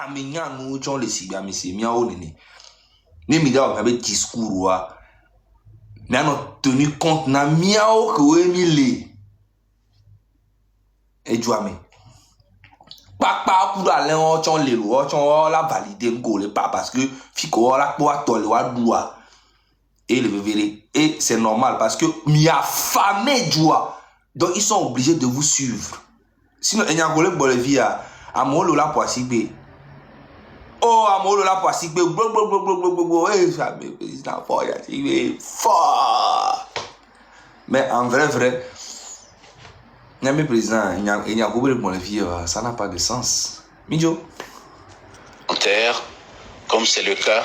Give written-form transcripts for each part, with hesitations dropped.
amenya no chon le sibia me se mia o nene ne mi da o be discours wa na no tenu compte na mia o que we mi le e joame papa pour aller on chon le lo chon la valider ngo le pas parce que fiko la po atole wa doua et le verrez et c'est normal parce que mi a famé joie donc ils sont obligés de vous suivre sinon il y a un collègue Bolivia à molo la poissibé oh à molo la poissibé eh ça me président fort fort mais en vrai il y a mes présidents il y a beaucoup de Bolivia ça n'a pas de sens Midjo comme c'est le cas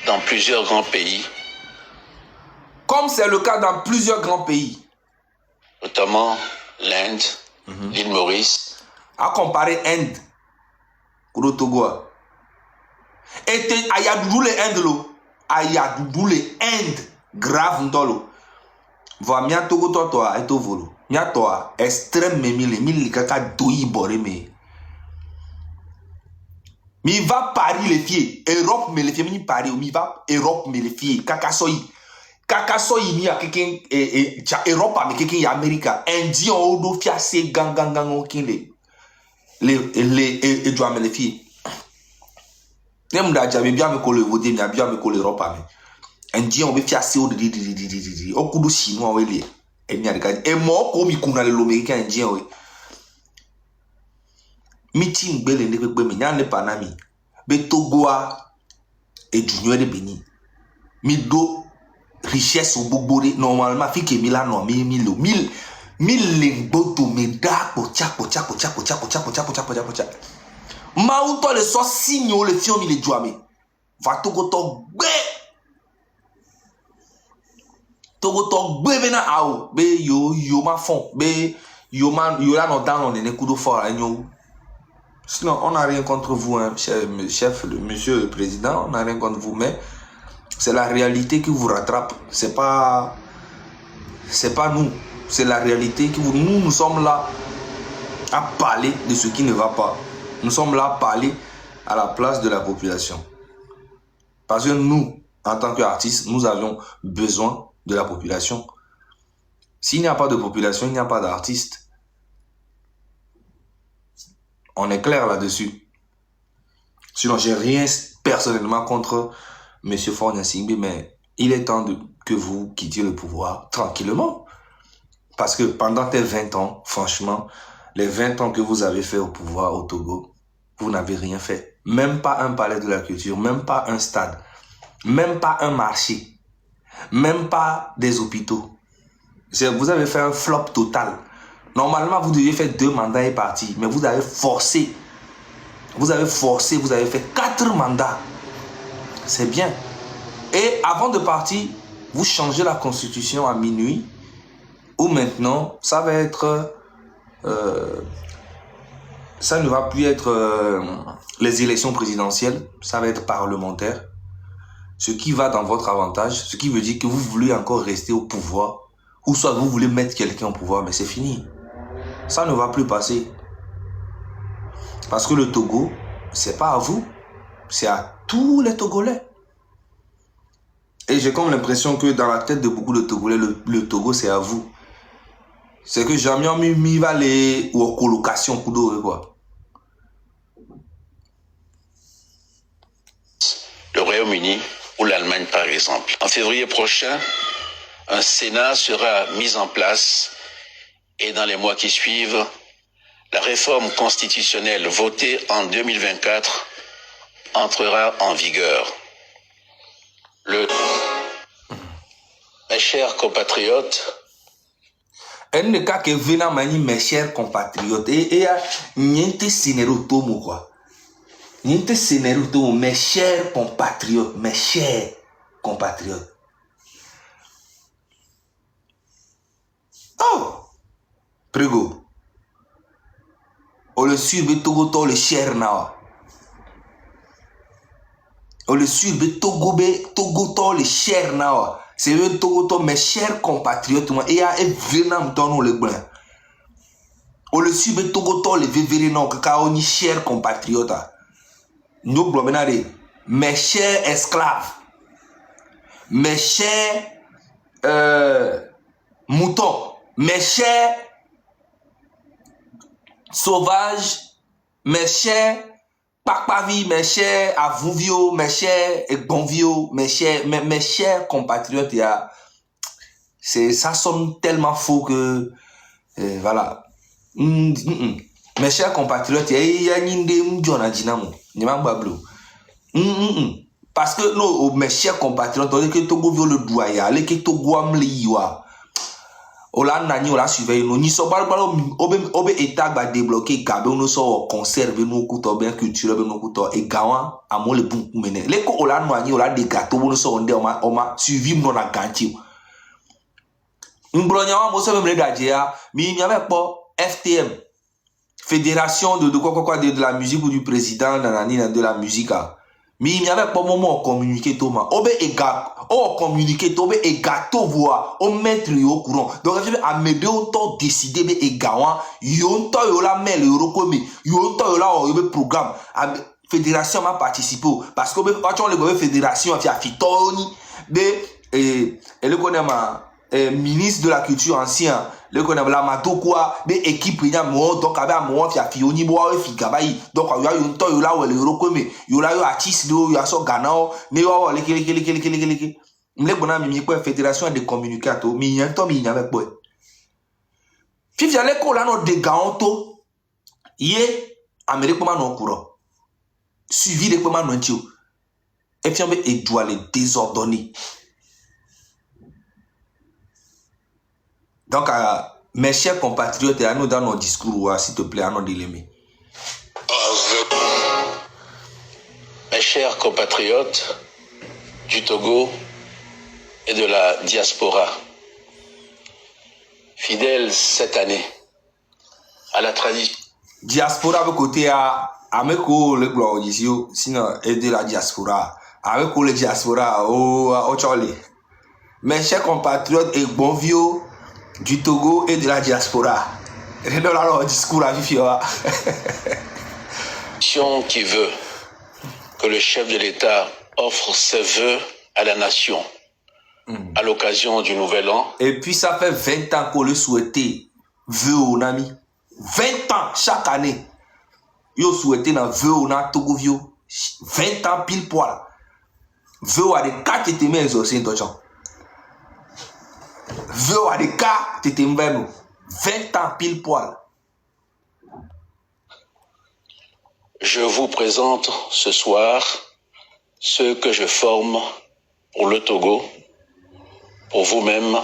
dans plusieurs grands pays. Comme c'est le cas dans plusieurs grands pays. Notamment l'Inde, l'île Maurice. À comparer Inde, Togo. Et il y a doudou les Indes, il y a doudou les Indes, grave ndolo. Va mia Togo toi et to volo. Mia toi extrême mille kaka doi boré me. Mi va Paris les filles, Europe me les filles, mi Paris, mi va Europe me les filles, kaka soyi. Kaka so yini ya keken Europe mais keken ya America Indien odo fiase gang okin les doit les filles nem da jabe bia me ko le voter mi bia me ko le Europe mais Indien obe fiase o di okudu chinois we le emi arika e mo ko mi kuna le lo Americain Indien we meeting gbele ne gbe mi nya ne panami be Togo et Junior de Benin mi do richesse au bobore normalement fi ke mila no mille boto me da pocha ma uto le so signo le fion mi le joame va togo to gbe bena ao be yo ma fond be yo la no down on ne kudo fort agno sinon on n'a rien contre vous hein, chef monsieur le président on n'a rien contre vous mais c'est la réalité qui vous rattrape. C'est pas nous. C'est la réalité qui vous... Nous sommes là à parler de ce qui ne va pas. Nous sommes là à parler à la place de la population. Parce que nous, en tant qu'artistes, nous avons besoin de la population. S'il n'y a pas de population, il n'y a pas d'artiste. On est clair là-dessus. Sinon, j'ai rien personnellement contre... Monsieur Faure Gnassingbé, mais il est temps que vous quittiez le pouvoir tranquillement. Parce que pendant tes 20 ans, franchement, les 20 ans que vous avez fait au pouvoir au Togo, vous n'avez rien fait. Même pas un palais de la culture, même pas un stade, même pas un marché, même pas des hôpitaux. Vous avez fait un flop total. Normalement, vous deviez faire 2 mandats et partir, mais vous avez forcé. Vous avez fait 4 mandats. C'est bien. Et avant de partir, vous changez la constitution à minuit, où maintenant, ça va être... ça ne va plus être les élections présidentielles, ça va être parlementaire. Ce qui va dans votre avantage, ce qui veut dire que vous voulez encore rester au pouvoir, ou soit vous voulez mettre quelqu'un au pouvoir, mais c'est fini. Ça ne va plus passer. Parce que le Togo, c'est pas à vous, c'est à tous les Togolais. Et j'ai comme l'impression que dans la tête de beaucoup de Togolais, le Togo, c'est à vous. C'est que jamais on m'y va aller ou en colocation pour d'autres, quoi. Le Royaume-Uni ou l'Allemagne, par exemple. En février prochain, un Sénat sera mis en place et dans les mois qui suivent, la réforme constitutionnelle votée en 2024 entrera en vigueur. Mes chers compatriotes, mes chers compatriotes, et niente sénéro tomo quoi. Niente sénéro tomo, mes chers compatriotes, mes chers compatriotes. Oh, Prego. On le suit, mais Togo, le cher now. On le suit, mais Togo, le cher now. C'est le Togo, mes chers compatriotes. Et à Vietnam, dans le blanc. On le suit, mais Togo, le vévérénant, car on est chers compatriotes. nous blomenade, mes chers esclaves, mes chers moutons, mes chers sauvages, mes chers papavi, mes chers avouvio, mes chers bonvio, mes chers compatriotes, ça sonne tellement faux que voilà. Mes chers compatriotes, il y a parce que nous, mes chers compatriotes, on dit que Togo veut le doigt, les que Togo am liwa. Ola nani ola surveille nous, ni so bal obe état ba débloquer gabe nous so conserve nous couteau bien culturel nous couteau et gawan amo le bon mener. Les ko ola nani ola des gâteaux nous so onde on ma suivi mon na ganti. Mbronya wa mo so même redajia, mi mi avec pas FTM. Fédération de la musique ou du président de la musique. Mais il n'y avait pas moment de communiquer Thomas. On peut communiquer Thomas et gâteau voir, on mettre au courant. Donc je vais à mes deux temps décider mais également, yon temps yo la mail yo recomé, yon temps yo la yo programme. Fédération m'a participé parce que quand on le fédération a fait Tony et le connaît ma ministre de la culture ancien le connaît la matokwa be équipe nya mo donc aba mo fi afioni bo wa fi gabai donc yo yo nto yo la wele ro kweme yo la yo artiste do yo so gana ne yo le kele mle bona mi ko fédération de communicateur mi yan to mi nya be po fi fi ale ko la no de gaonto ye Amérique ma no kuro suivi de ma no ntio et fi be doit les désordonner. Donc, mes chers compatriotes, à nous dans nos discours, s'il te plaît, à nous délémer. Mes chers compatriotes du Togo et de la diaspora, fidèles cette année à la tradition. Diaspora, de côté, avec le gloire ici, sinon, et de la diaspora, avec le diaspora, au Charlie. Mes chers compatriotes et bon vieux du Togo et de la diaspora. Leur discours à Vifioa. Qui veut que le chef de l'État offre ses vœux à la nation à l'occasion du Nouvel An. Et puis ça fait 20 ans qu'on le souhaitait. Vœux au Nami. 20 ans chaque année. Yo souhaité dans vœux au Nami Togo Vio. 20 ans pile poil. Vœux à des 4 et témé exaucés dans Vœux à des cas, t'étais 20 ans pile poil. Je vous présente ce soir ceux que je forme pour le Togo, pour vous-même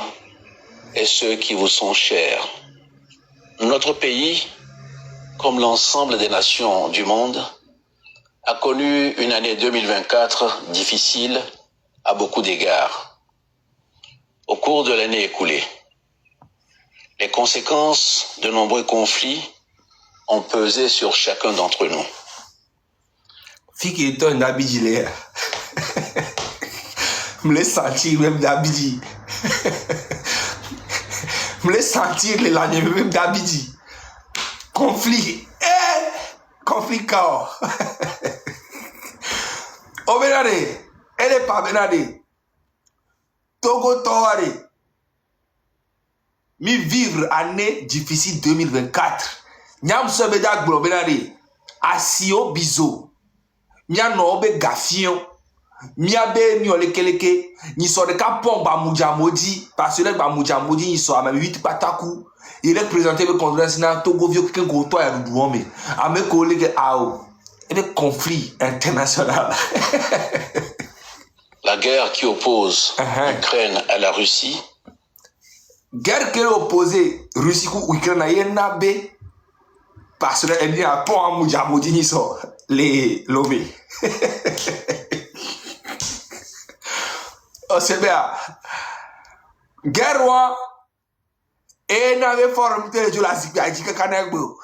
et ceux qui vous sont chers. Notre pays, comme l'ensemble des nations du monde, a connu une année 2024 difficile à beaucoup d'égards. Au cours de l'année écoulée, les conséquences de nombreux conflits ont pesé sur chacun d'entre nous. Fiki est un abidji. Me laisse sentir même d'abidji. Me laisse sentir l'année même d'abidji. Conflit. Conflit chaos. Oh Benade, elle est pas Benade. Togo Toare, mi vivre année difficile 2024. Nyam sebeda globenade, asio bizo. Nya no be gafion. Mia be ni olekeleke, ni so de ka pon ba mujamodi, parce que ba mujamodi ni so ama 8 pataku. Il est présenté le condoléances na Togo vieux quelqu'un ko to ya duwome. Ame collègue ao. Et des conflits internationaux. La guerre qui oppose l'Ukraine à la Russie. Guerre qui oppose Russie ou Ukraine à Yenabe. Parce que elle a pas un moujamodini so les lobés. Oh c'est bien. Guerre wa et n'avait formé de Jurassic Park kanagbo.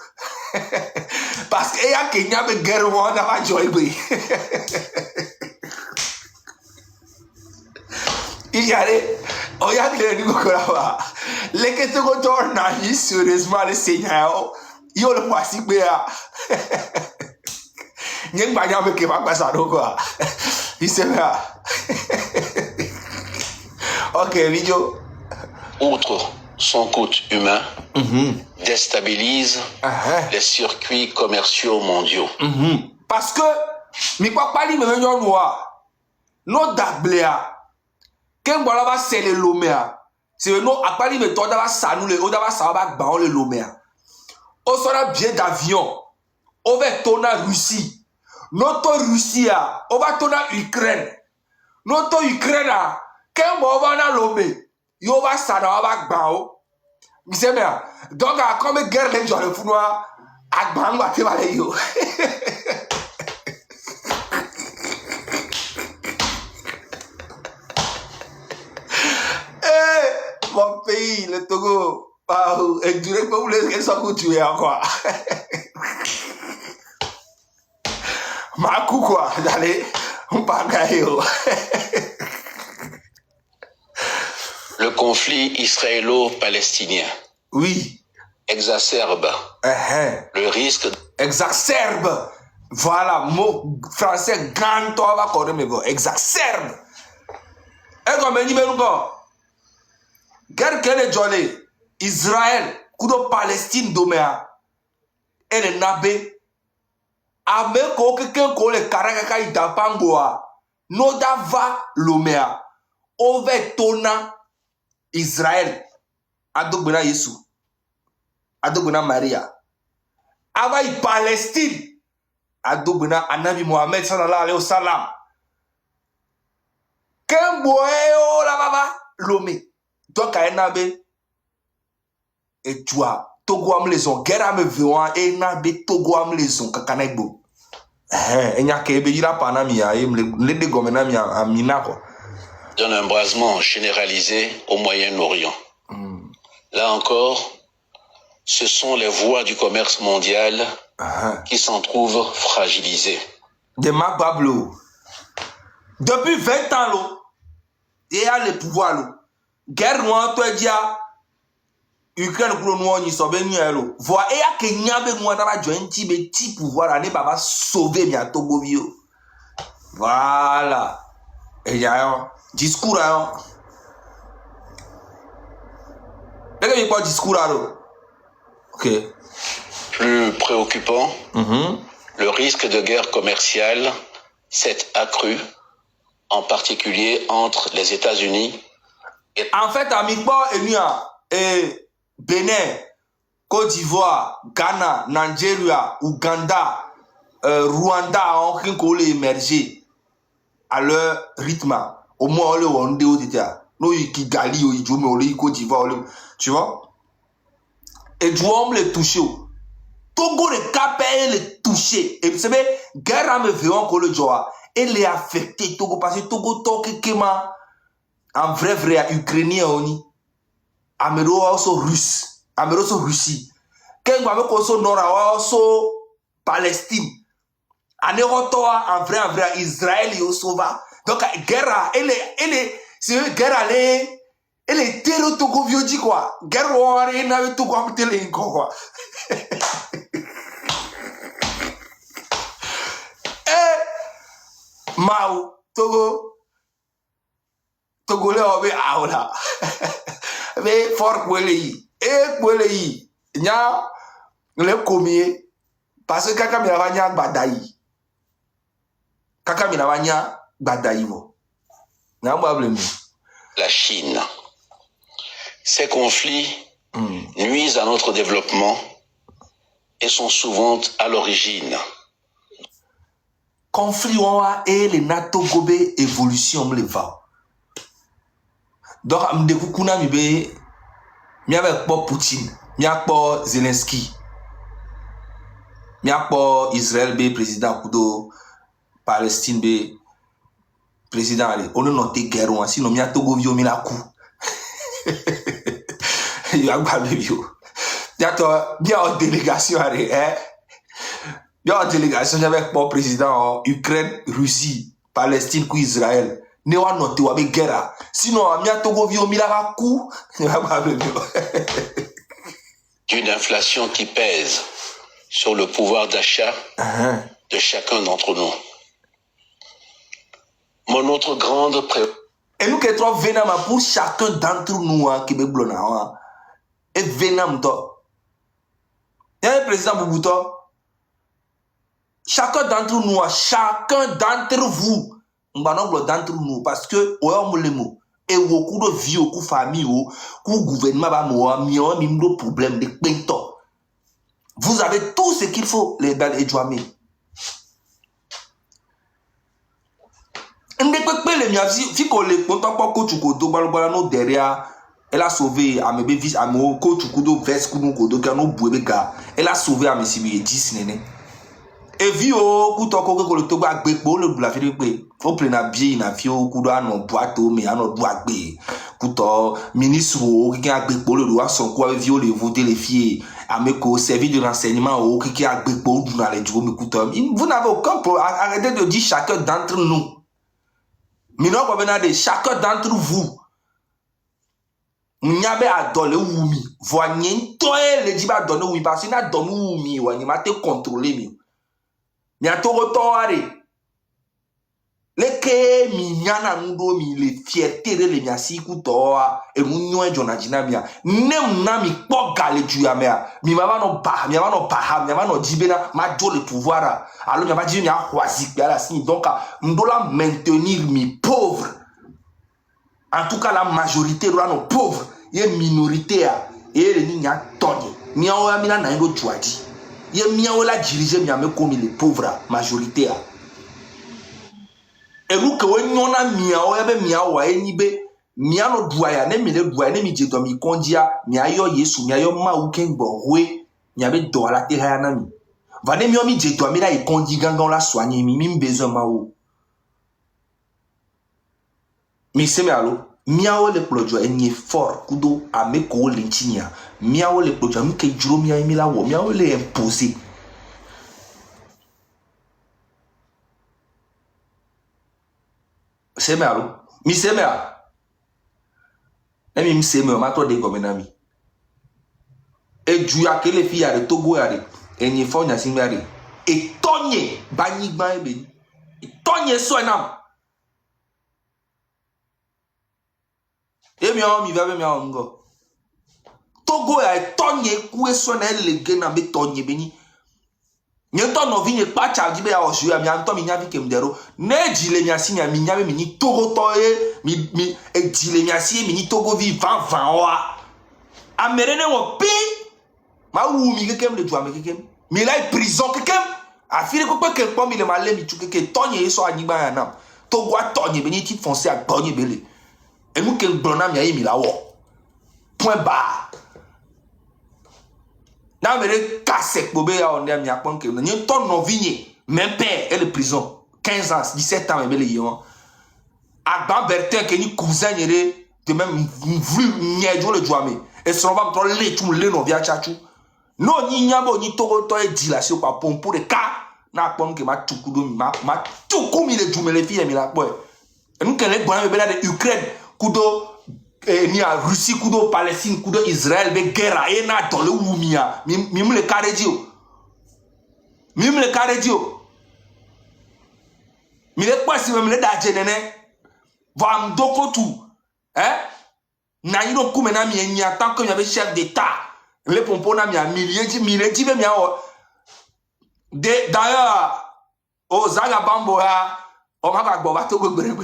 Parce que y a Kenya be guerre wa na va joy be. Il y a des oh y a des gens qui là les que tu retournes na sérieusement le Seigneur yo le voici be N'y a pas de pas ça quoi. Il sait pas. Ok, vidéo. Outre son coût humain, déstabilise les circuits commerciaux mondiaux. Parce que, mi quoi pas li me venyo noir. No dablea. Ken bola va sele lomea. C'est no apali me to da va sa nous le o da va sa ba gba on le lomea. O sera billet d'avion. On va tourner Russie. Notre Russie a, on va tourner Ukraine. Notre Ukraine a, quand on va dans l'omé, on va ça dans la bao. Vous savez bien. Donc, comme guerre les gens le font noir, à bang va te valer yo. Mon pays, le Togo, et du coup, vous voulez ça que tu es encore. Ma coup quoi, d'aller, on parle gaillot. Le conflit israélo-palestinien. Oui. Exacerbe le risque. Exacerbe. Voilà, mot français grand, toi va corriger mes mots. Exacerbe. Et comme on dit, mais nous, guerre qu'elle est jolie, Israël, coup Palestine, doméa, et les nabés. Avec quelqu'un qui le caractère il d'apangoa, no dava lomea, over tona Israël, adogbena Yesu, adogbena Maria, avec Palestine, adogbena Anabi Mohamed sallallahu alayhi wa sallam. Qu'un boéo la baba lomé, donc à enabe et toi. Togo am les on guerre am vewan et na be Togo am les on kakanegbo enya kebe ira panamia e le de gomena mi amina ko D'un embrasement généralisé au Moyen-Orient. Là encore, ce sont les voies du commerce mondial qui s'en trouvent fragilisées. De ma bablo. Depuis 20 ans lo, il a le pouvoir lo. Guerre noire toi dia Ukraine pour nous ni sauver ni elo. Voir et a Kenya be moi dans la joint petit pouvoir aller baba sauver mi Togo vio. Voilà. Et ya discours hein. Dès que discours alors. OK. Plus préoccupant, le risque de guerre commerciale s'est accru, en particulier entre les États-Unis et... En fait, amiquement, et Bénin, Côte d'Ivoire, Ghana, Nigeria, Ouganda, Rwanda ont émergé à leur rythme. Au moins, on le Rwandais au détail. Nous, Kigali, Côte d'Ivoire, tu vois. Et Douam les touché. Togo le capé les touché. Et vous savez, guerre à me faire que le joie. Et les affecté Togo parce que Togo toque kema en vrai ukrainien oni. Amero also russe. Amero so Russie. Quand vous avez aussi Nord also Palestine. Anérotoa en vrai Israël et Osova. Donc guerre c'est guerre aller elle est terre Togo vieux dit quoi. Guerre war et na Togo am télé quoi. Mao Togo le obe aola. Mais fort kweleyi. Kweleyi. Nya le komie parce que kaka mi avanya gbadayi. Kaka mi avanya gbadayi mo. Na problème. La Chine. Ces conflits nuisent à notre développement et sont souvent à l'origine. Conflit et les NATO gobe évolution me le va. Donc am de kuna mi be mi avec Poutine, mi avec Zelensky. Mi avec Israël be président kudo Palestine be président ali. On noté guerre sinon mi a Togo vio mi la coup. Il a pas bio. D'accord, bien en délégation bien en délégation avec mon président Ukraine, Russie, Palestine ou Israël. Ne wa noté wa be guerre. Sinon mi a Togo vio mi la coup. Il a pas bio. D'une inflation qui pèse sur le pouvoir d'achat de chacun d'entre nous. Mon autre grande préoccupation. Et nous qui sommes vénam pour chacun d'entre nous qui est blonde. Et vénam toi. Il y a un président Boubouto. Chacun d'entre nous, chacun d'entre vous, d'entre nous, parce que et beaucoup de vie, beaucoup de famille, beaucoup de gouvernement, problème de pento. Vous avez tout ce qu'il faut, les dans les Djouamé. Elle a sauvé à mes vis à mon coach Kudo vest Kudo Kodo Kano Bouébega. Elle a sauvé à mes civils 10 néné. Et vio Koutoko le toba gbegbo le bla fede gbe. Faut prendre bien na fio Kudo ano boato mais ano doit gbe. Kouto ministre qui a gbegbo le doit son quoi vio les voter les filles. Ameko service de renseignement au qui a gbegbo dans les jours me Kouto. Vous n'avez aucun problème. Arrêtez de dire chacun d'entre nous. Maintenant, chacun d'entre vous, N'yabe a donné oumi. Voyez, toi, le dit pas donner oumi parce qu'il a donné oumi. Voyez, m'a te contrôlé mi. Mi a to retourné. Le ke mi nyana ndo mi le fierté de le mi asi kutoa e munyo e jona jina mi a nem na mi po gale du ya me a mi mama no ba mi mama no ba mi mama no dibena ma jo le pouvoir alors mi mama dit mi a choisi la signe donc ndola maintenir mi pauvre. En tout cas, la majorité de nos pauvres, il y a une minorité, et les gens sont tonnés. Il y a une autre il y a une dirigée, il y a comme les pauvres, majorité. Et nous, quand on a mis mi ano duaya ne mi le duaya ne mi jeto mi kondia mi ayo Yesu mi ayo ma uken borwe mi abe do la te ha na mi va ne mi jeto mi la e kondi gangan la soigner mi besoin ma o mi se me alo mi awo le plojo enye fort kudo ame ko le chinya mi awo le plojo mi ke juro mi mi la wo mi awo le imposer se me alo mi se me alo Emi mse me o mato de gomenami. E juya ke le fi ya de Togo ya de. Enye fo nya sin ya de. E tonye banigba ebe. E tonye so enam. E mi o mi va be mi o ngo. Togo ya e tonye ku e so na le ge na be tonye beni. Nye to no vi nye pa cha jibe ya o ju ya mi an to mi nya vi ke mdero. Ne jile nya sin ya mi nya be mi ni Togo to mi e jile nya si mi ni Togo vi 20 wa. Amerene wo pi ma wu mi ke kem le ju ame ke kem. Mi la prison ke kem. A fire ko pe ke po mi le ma le mi chu ke tonye so anigba ya nam. Togo a tonye be ni ti foncer a tonye bele. E mu ke blona mi ayi mi la wo. Point barre. N'a mere casse bobe ya on mi apon ke ni ton no vigné même père et le prison 15 ans 17 ans me le yon agba Bertin ke ni cousin yere de même vlu nyejo le joame et son va to le tu le no via chachu no ni nyabo ni togo to e di la se pa pon pour de ka na pon ke ma tukudo mi ma tuku mi le jume le fi mi la boy et nous que les bonnes be la de Ukraine kudo ni a Russie kudo Palestine kudo Israël be guerre et na dans le wumia mim le karedio mi le kwasi mim le da jenene va mdoko tu na yino kume na mi enya tant que mi avait chef d'état le pompo na mi a millier di mi le di be mi a de d'ailleurs o zaga bambo ha o ma ba gbo ba to gbere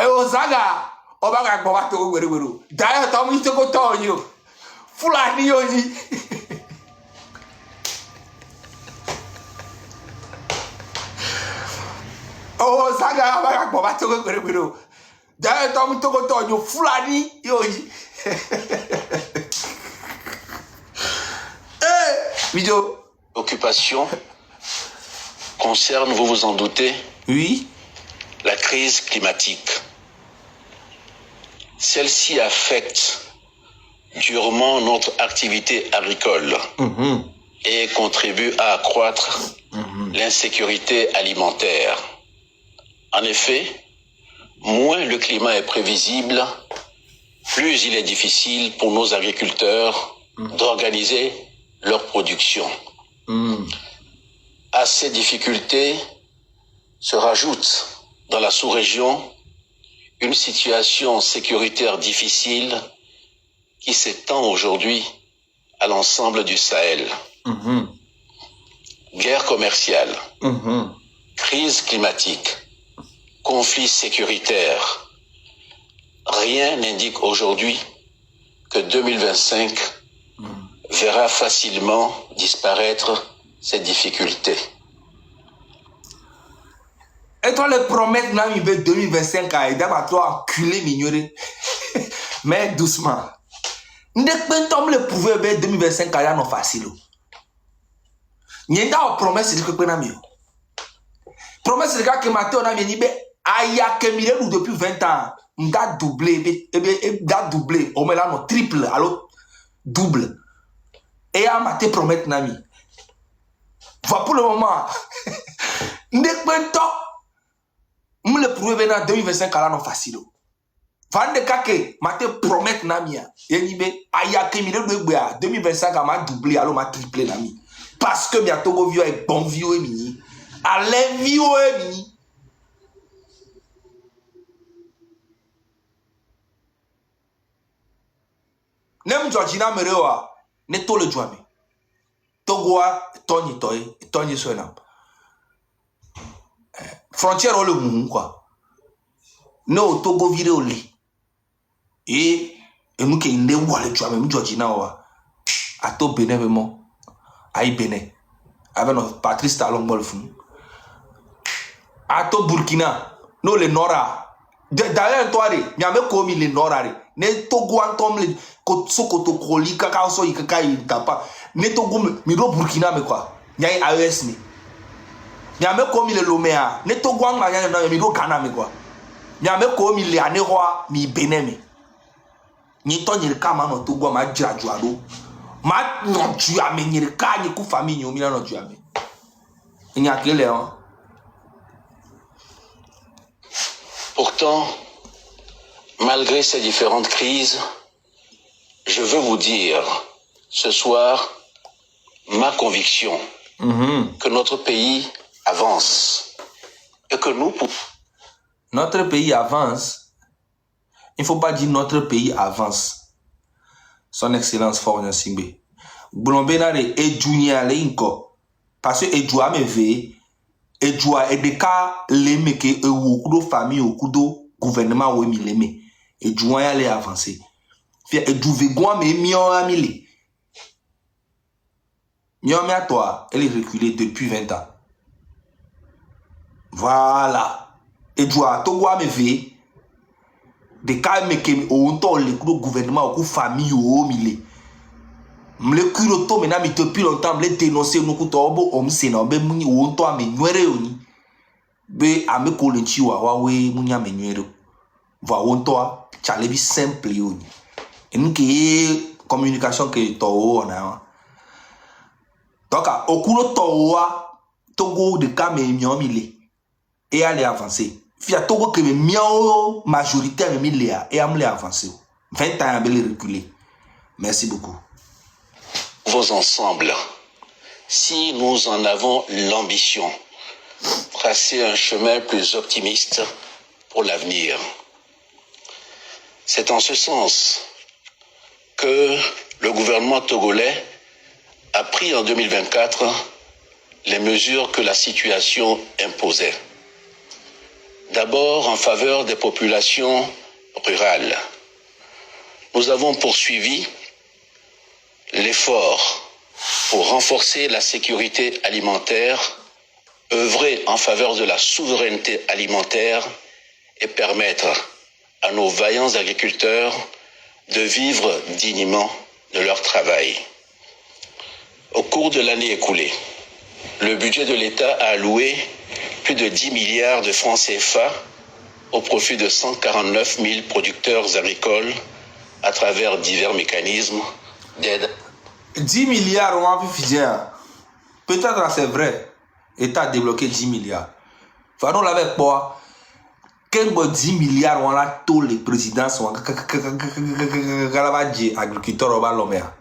Ozaga obaga gboba to gberegberu dayo to mi to ko to yo Fulani yo ni Ozaga obaga gboba to gberegberu dayo to mi to ko to yo Fulani yo ni vidéo Occupation concerne, vous vous en doutez, oui, la crise climatique. Celle-ci affecte durement notre activité agricole et contribue à accroître l'insécurité alimentaire. En effet, moins le climat est prévisible, plus il est difficile pour nos agriculteurs d'organiser leur production. À ces difficultés se rajoute dans la sous-région une situation sécuritaire difficile qui s'étend aujourd'hui à l'ensemble du Sahel. Guerre commerciale, crise climatique, conflits sécuritaires. Rien n'indique aujourd'hui que 2025 verra facilement disparaître ces difficultés. Et toi, les promesses, 2025, il doit toi enculer, m'ignorer. Mais doucement. Ne peux pas le prouver 2025, il y a non facile. Il y a une promesse, c'est que tu as mieux. Promesse, c'est que Mathieu a mis Aya Kemile depuis 20 ans. On a doublé, on met là non triple, alors double. Et à Mathieu promet Nami. Voilà pour le moment. Ne peux pas le prouver en 2025, il y a non facile. Vande kake, Mathieu promet Nami. Et Aya Kemile 2025, on m'a doublé, alors on m'a triplé Nami. Parce que bientôt, vieux est bon vieux et mini. Allez, vieux et mini. Nem Georgina Merewa, ne to le jouame. Togoa, Tony Soenam. Frontière le mou, quoi. No, Togo vire au lit. Et nous qui ne voit le jouame, Georgina wa. A to bénévement. Aïe Bénin. Avec notre Patrice Talon Bolfou. A to Burkina. No le Nora. D'ailleurs, toi, il y a même commis les Nora. Ne Togo Antom le. Sokoto Koli, Kakao So, Kakai, Tapa. Ne Togo, Miro Burkina, mais quoi. Il y a un AES. Il y a même commis le Lomea. Ne Togo, il y a un Miro Ghana, mais quoi. Il y a même commis les Anérois, mi Bénin. Ni ton il kama no Togo, ma Djajuado. Ma non tu as mené le cas, ni coup famille, ni non tu as mené. Il n'y a que les hein. Pourtant, malgré ces différentes crises, je veux vous dire ce soir ma conviction que notre pays avance et que nous pouvons. Notre pays avance. Il ne faut pas dire notre pays avance. Son Excellence Faure Gnassingbé. Boulombe nare ejunia le inko. Parce que ejua me ve. Ejua edeka le meke ewu kudo famille ou kudo gouvernement ou emi leme. Ejua ya le avancer. Fia ejuve gwa me mion amile. Mion me à toi, elle est reculée depuis 20 ans. Voilà. Ejua togwa me ve. De cas me ke o to le kudo gouvernement ou famille ou mile. Mle kuroto mena mi depuis longtemps mle dénoncer no kuto obo omse na be muni o to amenwere oni. Be ame kolenchi wa we muni amenwere. Va o to chalebi simple oni. Et qui communication que to na. Donc okuro to wa Togo de cas me mion mile. Et aller avancer. Fia Togo que me mion majoritaire mile et amle avancer. 20 ans belle reculer. Merci beaucoup. Ensemble, si nous en avons l'ambition, tracer un chemin plus optimiste pour l'avenir. C'est en ce sens que le gouvernement togolais a pris en 2024 les mesures que la situation imposait. D'abord en faveur des populations rurales. Nous avons poursuivi l'effort pour renforcer la sécurité alimentaire, œuvrer en faveur de la souveraineté alimentaire et permettre à nos vaillants agriculteurs de vivre dignement de leur travail. Au cours de l'année écoulée, le budget de l'État a alloué plus de 10 milliards de francs CFA au profit de 149 000 producteurs agricoles à travers divers mécanismes d'aide. 10 milliards on a vu fidèle. Peut-être c'est vrai. L'État a débloqué 10 milliards. Enfin, on l'avait pas. Quel 10 milliards on a tous les présidents sont agriculteurs au Balomea.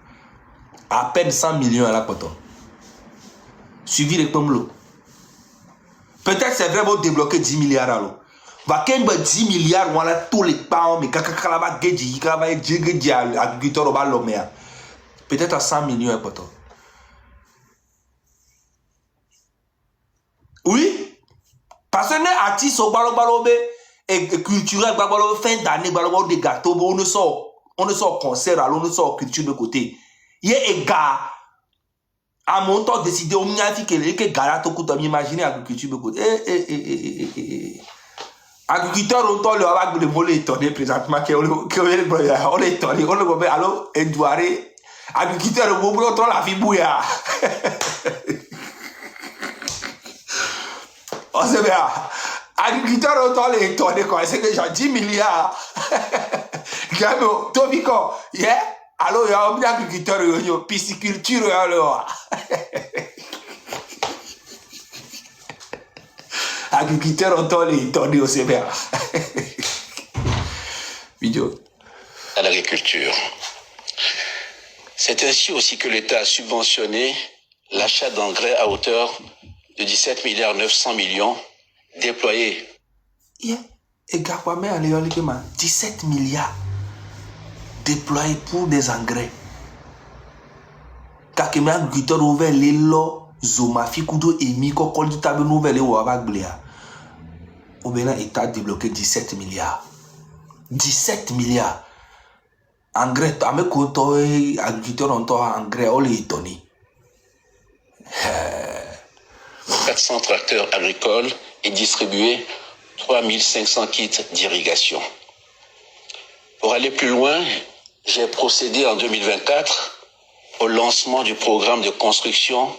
À peine 100 millions à la poto. Suivi les pommes. Peut-être c'est vrai, vous débloquer 10 milliards à l'eau. Va qu'il y ait 10 milliards, voilà tous les parents, mais kakakala geji, kakaba djigedi agriculteur au bas l'homme. Peut-être à 100 millions à poto. Oui, parce que les artistes au balo et culturel, fin d'année, des gâteaux, on ne sort concert, alors on ne sort culture de côté. Il y a un gars, à mon temps, décidé, on a dit que les gars, tout le imaginer agriculture de côté. Agriculteur, on t'a le mot étonné présentement, on est étonné, on le voit, alors, Edouardé, agriculteur, on prend la vie bouillard. On sait bien. Agriculteur, on t'a étonné, quoi. C'est déjà 10 milliards. Tobiko, yeah? Alors, il y a un agriculteur, il y a pisciculture, alors. Agriculteur, on t'a étonné, on sait bien. Vidéo. À l'agriculture. C'est ainsi aussi que l'État a subventionné l'achat d'engrais à hauteur de 17 milliards 900 millions déployés. Yeah. Et Gapame a 17 milliards déployés pour des engrais. Kakeme agriculteur ouvert les lots, Zomafi Kudo et Miko Kol du Tabe Nouvelle ou Abagblea. Ou bien l'État a débloqué 17 milliards. 17 milliards. Engrais, avec quoi agriculteur ont engrais, on les étonné. 400 tracteurs agricoles et distribué 3500 kits d'irrigation. Pour aller plus loin, j'ai procédé en 2024 au lancement du programme de construction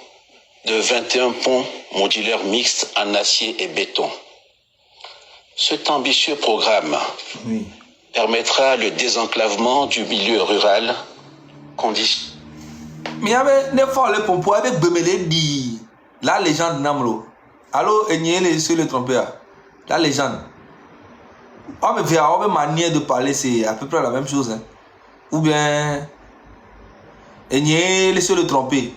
de 21 ponts modulaires mixtes en acier et béton. Cet ambitieux programme permettra le désenclavement du milieu rural. Mais il y avait des fois les pompes avec Bemele dit la légende Namlo. Alors, et sur le trompeur. La légende. On me fait une manière de parler, c'est à peu près la même chose. Hein. Ou bien, et sur le trompé.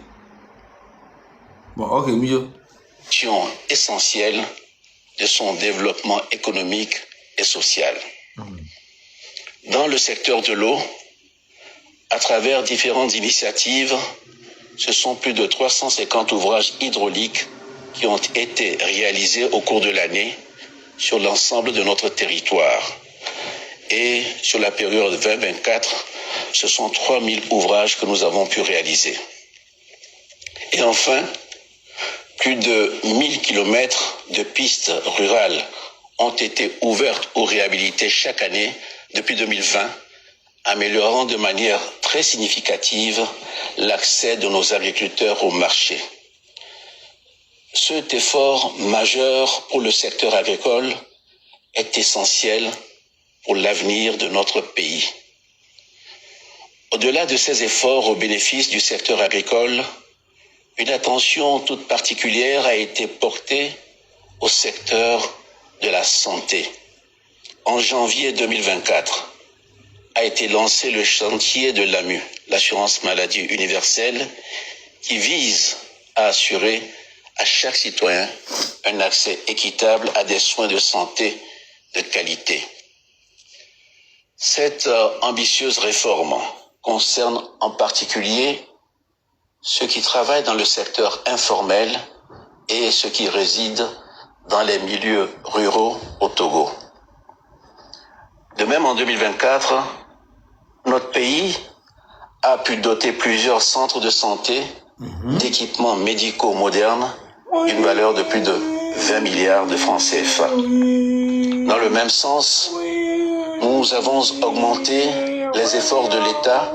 Bon, ok, mieux. Essentielle de son développement économique et social. Dans le secteur de l'eau, à travers différentes initiatives, ce sont plus de 350 ouvrages hydrauliques qui ont été réalisés au cours de l'année sur l'ensemble de notre territoire. Et sur la période 2024, ce sont 3000 ouvrages que nous avons pu réaliser. Et enfin, plus de 1000 kilomètres de pistes rurales ont été ouvertes ou réhabilitées chaque année depuis 2020, améliorant de manière très significative l'accès de nos agriculteurs au marché. Cet effort majeur pour le secteur agricole est essentiel pour l'avenir de notre pays. Au-delà de ces efforts au bénéfice du secteur agricole, une attention toute particulière a été portée au secteur de la santé. En janvier 2024, a été lancé le chantier de l'AMU, l'assurance maladie universelle, qui vise à assurer à chaque citoyen un accès équitable à des soins de santé de qualité. Cette ambitieuse réforme concerne en particulier ceux qui travaillent dans le secteur informel et ceux qui résident dans les milieux ruraux au Togo. De même, en 2024, notre pays a pu doter plusieurs centres de santé d'équipements médicaux modernes d'une valeur de plus de 20 milliards de francs CFA. Dans le même sens, nous avons augmenté les efforts de l'État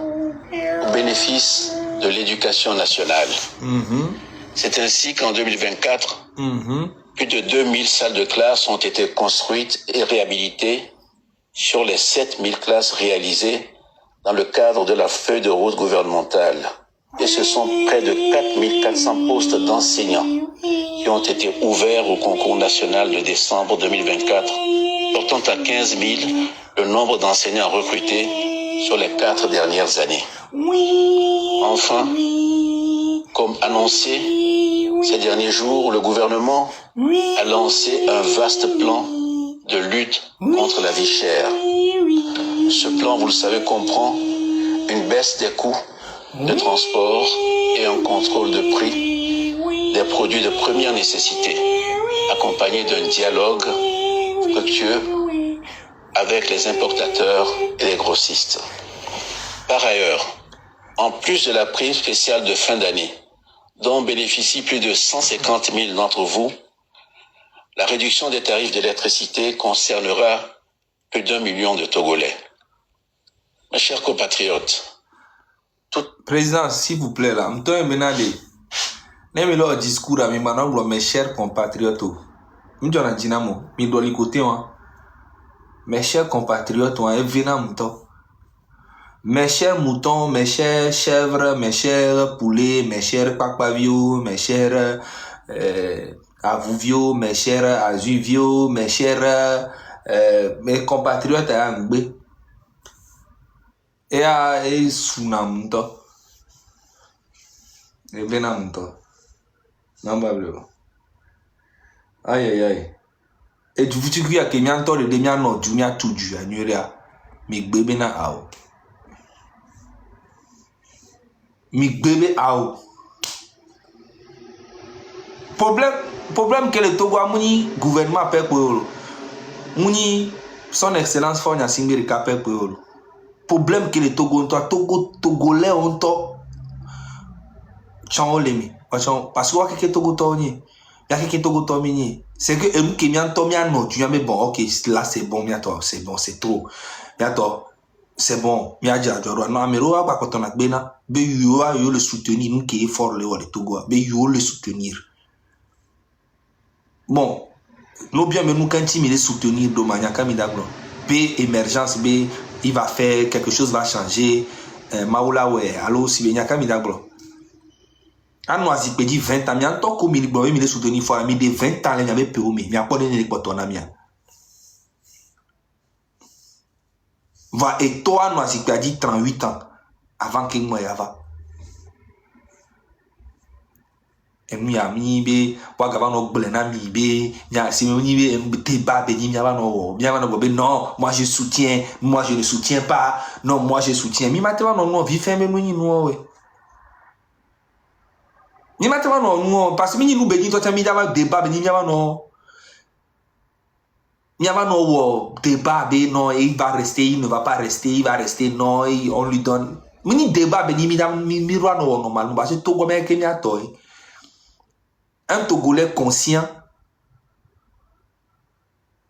au bénéfice de l'éducation nationale. C'est ainsi qu'en 2024, plus de 2000 salles de classe ont été construites et réhabilitées sur les 7000 classes réalisées dans le cadre de la feuille de route gouvernementale. Et ce sont près de 4400 postes d'enseignants qui ont été ouverts au concours national de décembre 2024, portant à 15 000 le nombre d'enseignants recrutés sur les 4 dernières années. Enfin, comme annoncé, ces derniers jours, le gouvernement a lancé un vaste plan de lutte contre la vie chère. Ce plan, vous le savez, comprend une baisse des coûts de transport et un contrôle de prix des produits de première nécessité, accompagné d'un dialogue fructueux avec les importateurs et les grossistes. Par ailleurs, en plus de la prime spéciale de fin d'année, dont bénéficient plus de 150 000 d'entre vous, la réduction des tarifs d'électricité concernera plus d'1 million de Togolais. Mes chers compatriotes, Président, s'il vous plaît, là, je discours à mes chers compatriotes. Mes chers compatriotes, mes chers moutons, mes chers chèvres, mes chers poulets, mes chers pakpavios, mes chers avouvios, mes chers azuvios, mes chers mes compatriotes à Angbe. Et à Sunamto. Et Benamto. Nambablo. Aïe aïe aïe. Et tu veux dire que mian to de mian no du mian tout du anuria. Mi bébé na ao. Mi bébé ao. Problème que le Togo a mouni gouvernement pe ko mouni son excellence Faure Gnassingbé ka pe ko. Problème que le Togo Togolais ont Chanolemi. Parce que Togo Tony. Il y a quelqu'un Togo Tony. C'est que nous qui m'en tombe non, tu mais bon, ok, là c'est bon, c'est bon, c'est trop. C'est bon, non, mais là, quand on a bena, yo le soutenir, nous qui est fort le Togo, yo le soutenir. Bon, nous bien, mais nous quand il le soutenir, Domagna Midaglo, B émergence, B, il va faire quelque chose, va changer. Maoula, ouais, alors si bien Midaglo. A nous a dit 20 ans, mais en tant que il me soutenu fois mis des 20 ans, il y avait peu mais il y a pas de n'importe quoi mien. Va et toi nous a dit 38 ans avant que moi yava. Et nous a mis be wa gava no blena mi be, ya si me ni be débat be ni va no, bien va no be non, moi je soutiens, moi je ne soutiens pas. Non, moi je soutiens. Mi matema non vi ferme nous ni nous ouais. Ni maintenant non parce que nous béni toi tu mis d'abord débat béni non débat bé non il va rester il ne va pas rester il va rester non on lui donne mini débat béni mi roi non normal parce que Togo mais que mia toi un Togolais conscient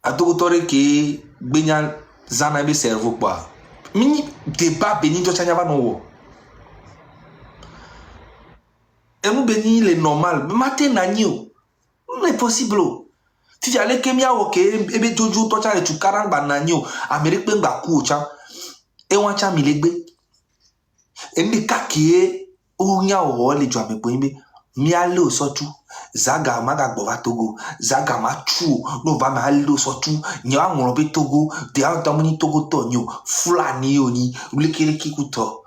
a Togo tore que benya zana be cerveau quoi mini débat béni toi tu va non. Et nous bénis les normales. Mais matin n'agneau. Non est possible. Si tu allais Kenya ok, et bien Jojo toi tu as tu 40 banagno, Amérique ben bakou cha. Et on cha milegbe. Et me kakie ou nya o le jwa me poimbe. Mi ale sotu. Zaga maga bova Togo. Zaga ma chu. No va ma ale sotu. Nya ngolo be Togo. De antamoni Togo tonyo. Fulani oni. Ulekele kikuto.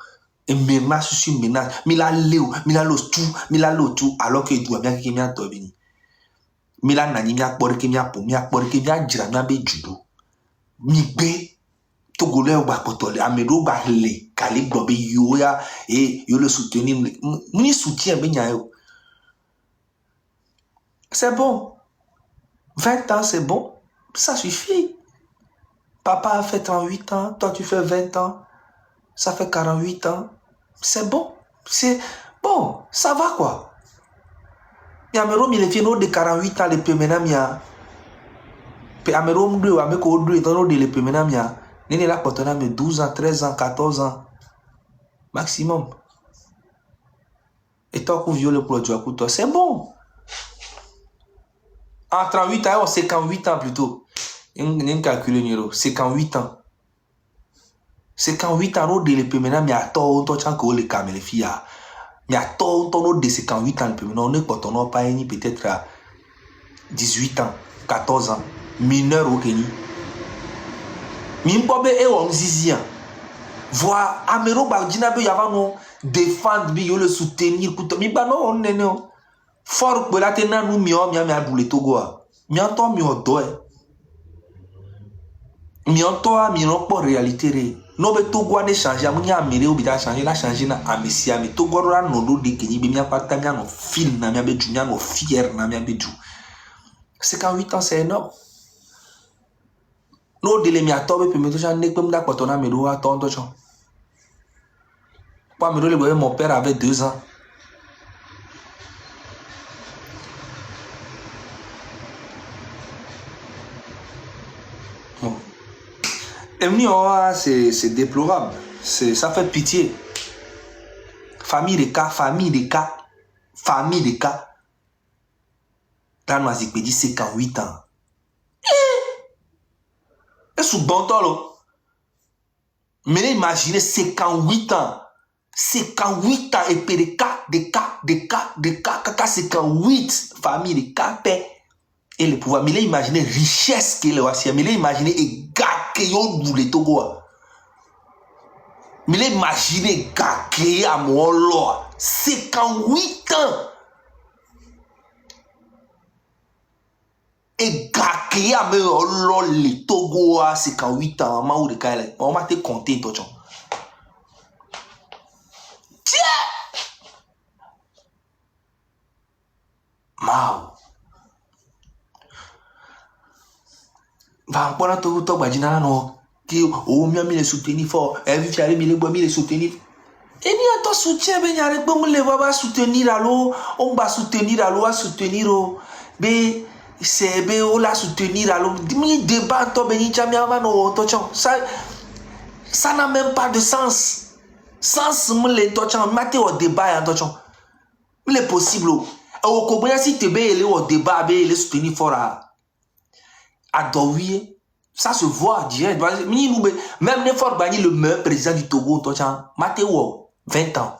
Et maintenant, je suis maintenant, mila leo, mila los tout, alors que doit bien qu'il m'y a tobini. Mila nani m'y a poré qu'il m'y a pour m'y a poré qu'il m'y a jira m'y a be judo. Mi be, Togolais ou ba potole, amedo ba le, kali globe yo ya, et yo le soutenir, m'y soutient ben yo. C'est bon. 20 ans, c'est bon. Ça suffit. Papa a fait 38 ans, toi tu fais 20 ans. Ça fait 48 ans. C'est bon. C'est bon. Ça va quoi. Yamero mi le fieno de 48 ans le pemena mia. Pe amero mdo ameko odre tono de le pemena mia. Nene la potona me 12 ans, 13 ans, 14 ans. Maximum. Et toi, qu'on viole pour le joie pour toi, c'est bon. En 38 ans, c'est 58 ans plutôt. On calcule 58 ans. 58 ans, on de le maintenant, mais à toi, on t'entend que les caméras filles. Mais à toi, on de 58 ans, on ne peut pas peut-être à 18 ans, 14 ans, mineur au Kenya. Mimpobe et on zizi. Voir Amero Bagdina be yava non défendre bi yo le soutenir kuto mi ba non on nene o fort que la tena nous mi o mi a boule Togo mi entend mi o do mi entend mi non pas réalité ré no be Togo ne changer amu ni amere obi ta changer la changer na amesi ami Togo ra no do de kenyi be mi apata mi no film na mi be du mi no fier na mi be du 58 ans c'est énorme no délai mi atobe pe me to chan ne pe mda kotona me do aton to chan pas me do le mon père avait 2 ans bon. Et c'est déplorable ça fait pitié famille de cas dans nos expédies 58 ans et sous bon temps mais imaginez 58 ans et puis des cas 58 famille de cas et le pouvoir mais imaginez richesse qu'il est mais imaginez et gars que yo boule Togo mais imaginez gars que à mon loi 58 ans et gars que à mon loi le Togo à 58 ans ma ou de cas on m'a te compter toi Mao. Va pour tout to Badina no qui o mi le soutenir fort et vi fiare mi le bois mi le soutenir et ni to soutien be nyare gbe mu le va soutenir allo on va soutenir allo à soutenir o be c'est be o la soutenir allo mi débat to be ni chami ava no to chon ça n'a même pas de sens mu le to chon mate au débat to chon il est possible au Koboya si te be ele au débat be le soutenir fort à Douye, ça se voit direct. Même Néfort Bani, le meilleur président du Togo, Mathéo, 20 ans.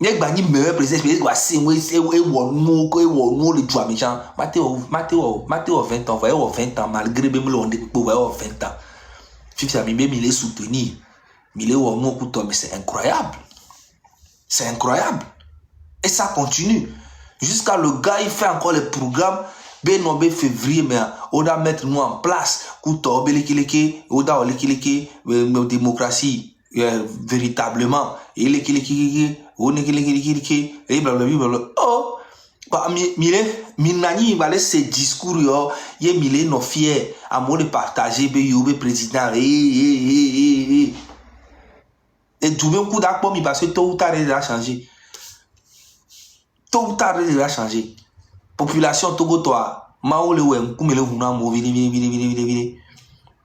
Nek Bani, meilleur président, c'est Mathéo, 20 ans, voyez, 20 ans, malgré même le 20 ans. Fifi, il est soutenu. Il est au nom mais c'est incroyable. C'est incroyable. Et ça continue. Jusqu'à le gars, il fait encore les programmes. Ben non ben février mais on doit mettre nous en place couteau belekileke on doit lekileke démocratie véritablement et lekileke on lekileke et blablabla oh bah minani va laisser discours yo ye mille no fier à moi de partager be yo be président et tout même coup d'accord mi parce que tôt ou tard il va changer population Togo toi maole we nkumele huna mo vini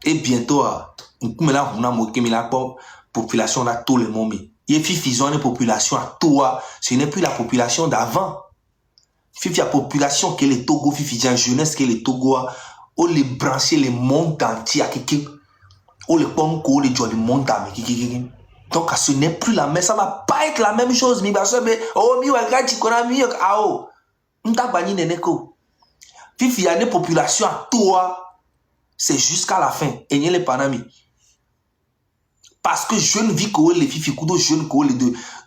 et bientôt nkumela huna mo kemela population là tout le monde il fifison une population à toi ce n'est plus la population d'avant fifi la population que les Togo fifi jeunesse que les Togo on les brancher le monde entier on les ponko les joie le monde entier donc ce n'est plus la même ça va pas être la même chose mi baso be oh mi wa gachi kona mi ao Ndabani neneko. Fifi y a une population à toi, c'est jusqu'à la fin. Et n'y a les panami. Parce que jeune vie que les fifi kudo jeune que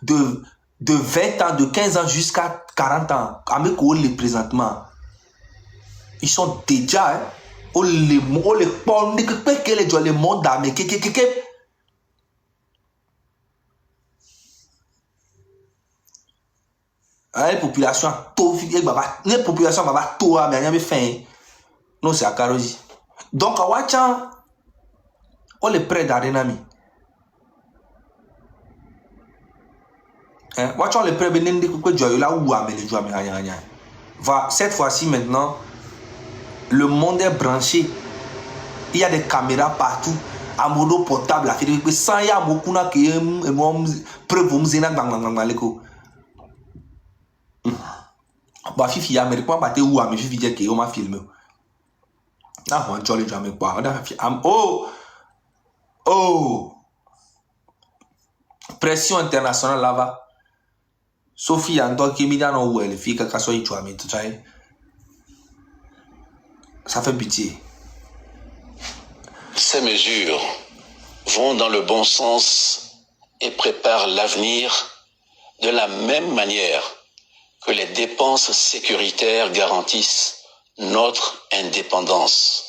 de 20 ans, de 15 ans jusqu'à 40 ans, avec les présentement, ils sont déjà, on les pond, que les gens les monde d'âme, la population la population va tout mais il y a fin non c'est à Karozi donc à Wachan on les prêt d'arénami Wachan les prêt benende que joyeux là où mais les joyeux va cette fois-ci maintenant le monde est branché il y a des caméras partout à modo portable à faire que sans il y a beaucoup na que preuve vous zena bang bah fifi ya mais quoi batté ou mais fifi dit que on m'a filmé ah on jolly jamais quoi oh pression internationale là-bas Sophie Anto qui mida no où elle fait que soit il mais tout ça fait pitié ces mesures vont dans le bon sens et préparent l'avenir de la même manière que les dépenses sécuritaires garantissent notre indépendance.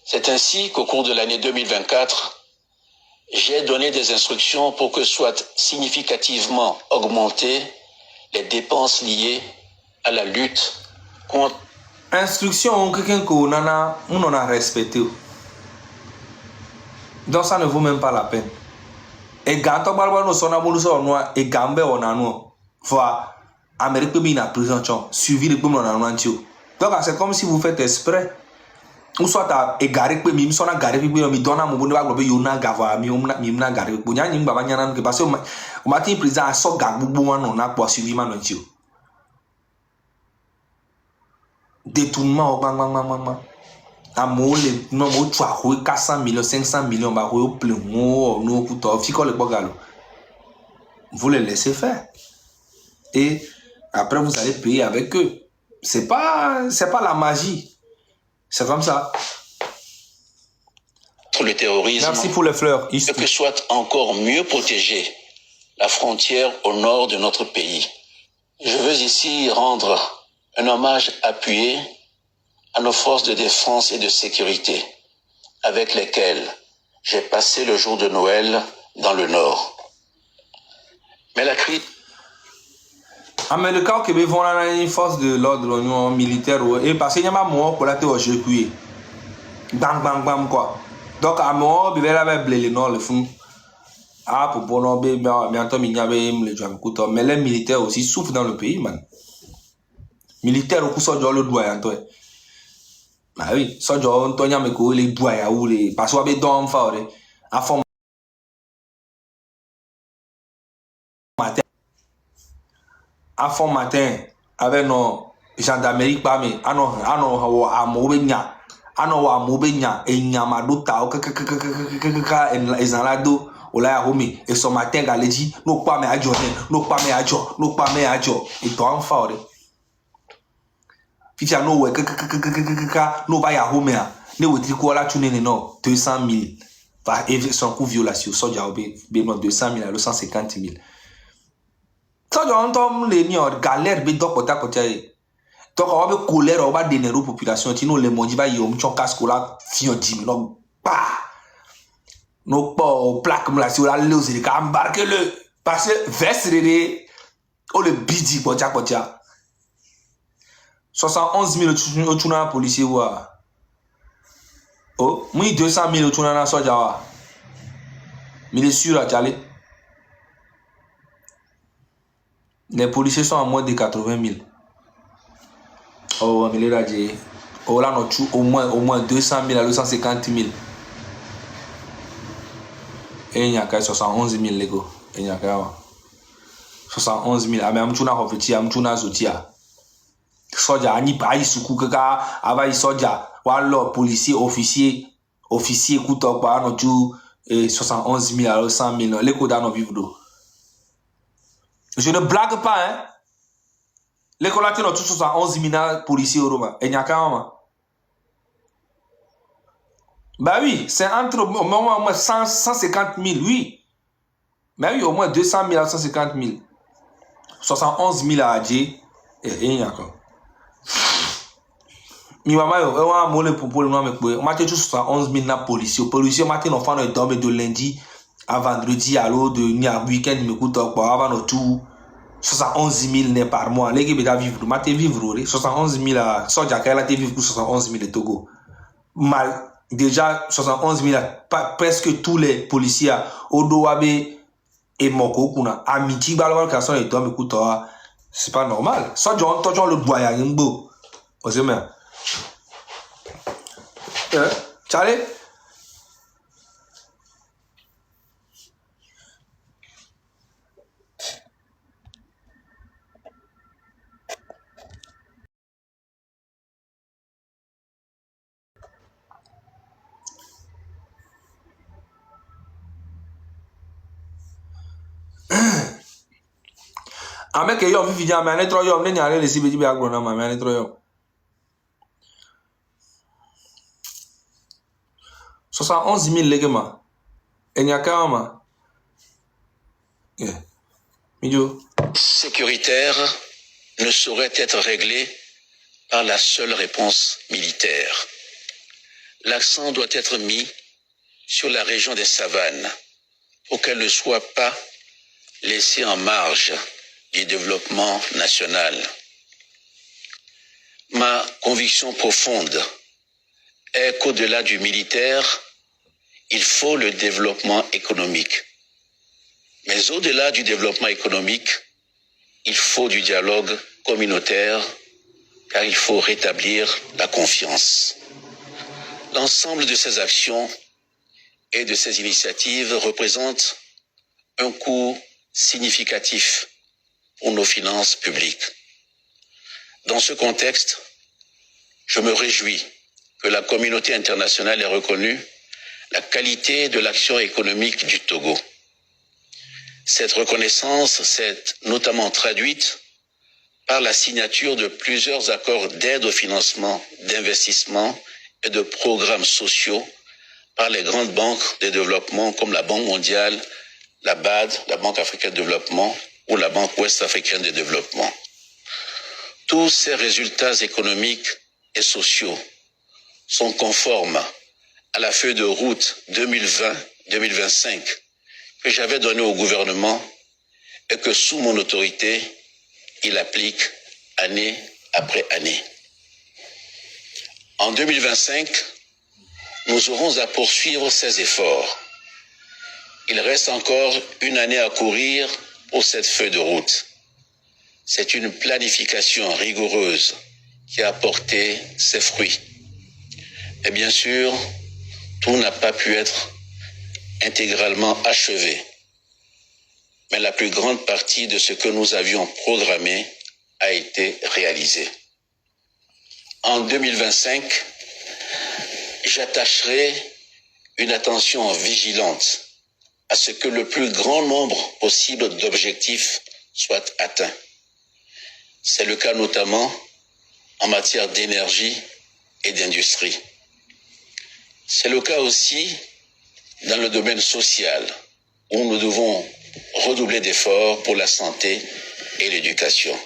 C'est ainsi qu'au cours de l'année 2024, j'ai donné des instructions pour que soient significativement augmentées les dépenses liées à la lutte contre... Instruction, quelqu'un qu'on a respecté. Donc ça ne vaut même pas la peine. Et quand on parle de son amour, et Gambe on a nous, voilà, Amérique peut bien prison, suivi le boom on a nous. Donc c'est comme si vous faites exprès. Ou soit à égaré que mi sona garé puis mi donna mon bonne baglo yona gava mi na garé pour nya nyimba banya nan que parce que o matin président so gagbu bon non na pour suivi man ntio détournement bang amole no mo twa ko 400 millions 500 millions ba ko plein mo no kuto fi ko le bogalo vous les laissez faire et après vous allez payer avec eux. C'est pas la magie. C'est comme ça. Pour le terrorisme, merci pour les fleurs. Que soit encore mieux protégée la frontière au nord de notre pays. Je veux ici rendre un hommage appuyé à nos forces de défense et de sécurité, avec lesquelles j'ai passé le jour de Noël dans le nord. Mais la crise... mais le cas que nous avons une force de l'ordre militaire, et parce qu'il y a un moment pour la théorie, bang bang bang quoi. Donc à moi bébé là va blé non le fond ah pour bon bébé bientôt il y avait le jam couteau mais les militaires aussi souffrent dans le pays man militaire au coup ça le doigt en toi bah oui ça doit on tonya me ko les doigts ya ou les parce que don fort à fond matin à fond matin avec nos gendarmerie pas mais ano à mobenya ano wa mobenya enyama do ta o kaka ezalado ola homi et son matin galeji no pa me ajo et toi en fort ficha no we kaka no ba ya homi a ne we triko la tune no 200 000 va son coup violation soja obe be no 200 000 à 150 000 soja on tom le ni galère be dokota kotia. Donc on va colère on va donner aux populations tino les mondi ba yom chon casque là fion 10 000 non pas no pas plaque me la sur la le aussi embarquer le parce que veste oh le bidi potia 71 000 au tuna policier wa oh moi 200 000 au tuna na soja wa mais sûr à Tchale les policiers sont à moins de 80 000. Oh, mais les radiés. Oh, là, on a au moins 200 000 à 250 000. Et il y a 71 000, les gars. Il y a 71 000. Ah, mais je suis un petit, je suis un soutien. Soja, ni pas, il soukou, kaka, ava, il soja. Ou alors, policier, officier, écoute, quoi, on a 71 000 à 100 000. Les codes dans vivre d'eau. Je ne blague pas, hein. Les collatés ont tous 71 000 policiers au Roma. Et il y a quand même. Bah oui, c'est entre au moins 150 000, oui. Mais oui, au moins 200 000 à 150 000. 71 000 à Adjé. Et il y a quand même. Mi maman, on a molé pour le nom, mais on m'a dit 71 000 policiers. Policiers, matin, on fait de lundi à vendredi, à l'eau de week-end, mais écoute, avant le tout. 71 000 n'est par mois. Les gens qui vivent, ma vivre, 71 000 à Soja, qui a vivre pour 71 000 de Togo. Mal, déjà, 71 000, presque tous les policiers, Odoabe et Moko, kuna, amitié, balwal, qui sont les hommes, écoute, c'est pas normal. Soja, on touche le bois, il y a un beau. Vous savez, Charlie? Ame ke yo vivi jam ane tro yo ne nyare le sibe jibe agro na ma ane tro yo 71 000 légema. Et n'y a qu'un homme. Sécuritaire ne saurait être réglé par la seule réponse militaire. L'accent doit être mis sur la région des savanes pour qu'elle ne soit pas laissée en marge du développement national. Ma conviction profonde est qu'au-delà du militaire, il faut le développement économique. Mais au-delà du développement économique, il faut du dialogue communautaire, car il faut rétablir la confiance. L'ensemble de ces actions et de ces initiatives représente un coût significatif pour nos finances publiques. Dans ce contexte, je me réjouis que la communauté internationale ait reconnu la qualité de l'action économique du Togo. Cette reconnaissance s'est notamment traduite par la signature de plusieurs accords d'aide au financement, d'investissement et de programmes sociaux par les grandes banques de développement comme la Banque mondiale, la BAD, la Banque africaine de développement ou la Banque ouest africaine de développement. Tous ces résultats économiques et sociaux sont conformes à la feuille de route 2020-2025 que j'avais donnée au gouvernement et que sous mon autorité, il applique année après année. En 2025, nous aurons à poursuivre ces efforts. Il reste encore une année à courir pour cette feuille de route. C'est une planification rigoureuse qui a porté ses fruits. Et bien sûr, tout n'a pas pu être intégralement achevé. Mais la plus grande partie de ce que nous avions programmé a été réalisée. En 2025, j'attacherai une attention vigilante à ce que le plus grand nombre possible d'objectifs soient atteints. C'est le cas notamment en matière d'énergie et d'industrie. C'est le cas aussi dans le domaine social, où nous devons redoubler d'efforts pour la santé et l'éducation.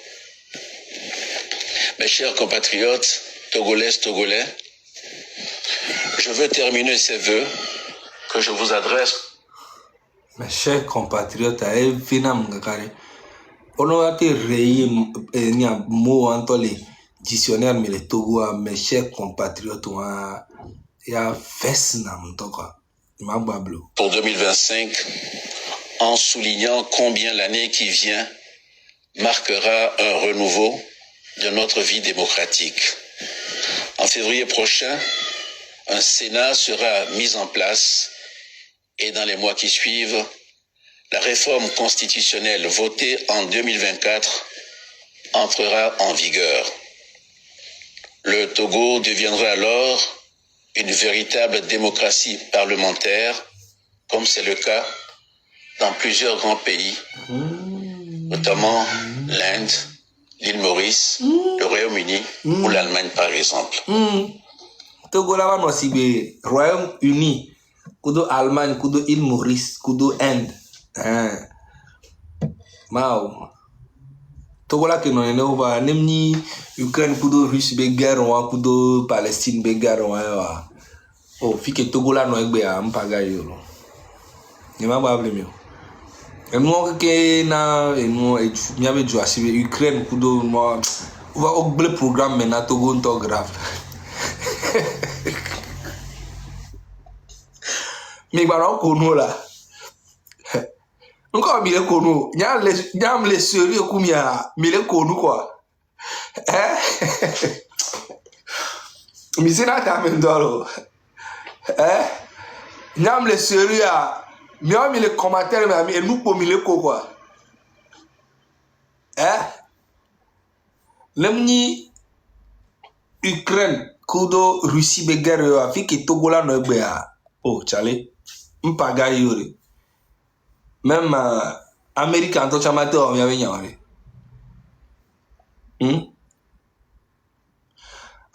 Mes chers compatriotes, Togolaises, Togolais, je veux terminer ces vœux que je vous adresse. Mes chers compatriotes, on a été rayé mot entre les dictionnaires, mais les Togo, mes chers compatriotes, il y a pour 2025, en soulignant combien l'année qui vient marquera un renouveau de notre vie démocratique. En février prochain, un Sénat sera mis en place et dans les mois qui suivent, la réforme constitutionnelle votée en 2024 entrera en vigueur. Le Togo deviendra alors une véritable démocratie parlementaire, comme c'est le cas dans plusieurs grands pays, notamment l'Inde, l'île Maurice, le Royaume-Uni ou l'Allemagne par exemple. Togo là va aussi Royaume-Uni, kudo Allemagne, kudo île Maurice, kudo Inde. Mao. Togo là que non va nemni Ukraine kudo Russie be guerre wa kudo Palestine be guerre wa. Oh, fike Togo là no egbe a mpaga yolo. Ni ma ba blemi. Et moi que na et moi et miabe jo asibe Ukraine kudo mo va ogle programme mena Togo nto grave. Mi gbara kono la. Encore mille kono. Nyam les sérieux kumia mille kono quoi. Mi sina ta mendolo. Nyam les sérieux mi a mis les commentaires mais et nous pour mille quoi. Lemni Ukraine kudo Russie be guerre a fi ke Togo la no egbe a. Oh chale. Mpaga yore. Même Amérique en tant qu'amateur, on y avait nyawale.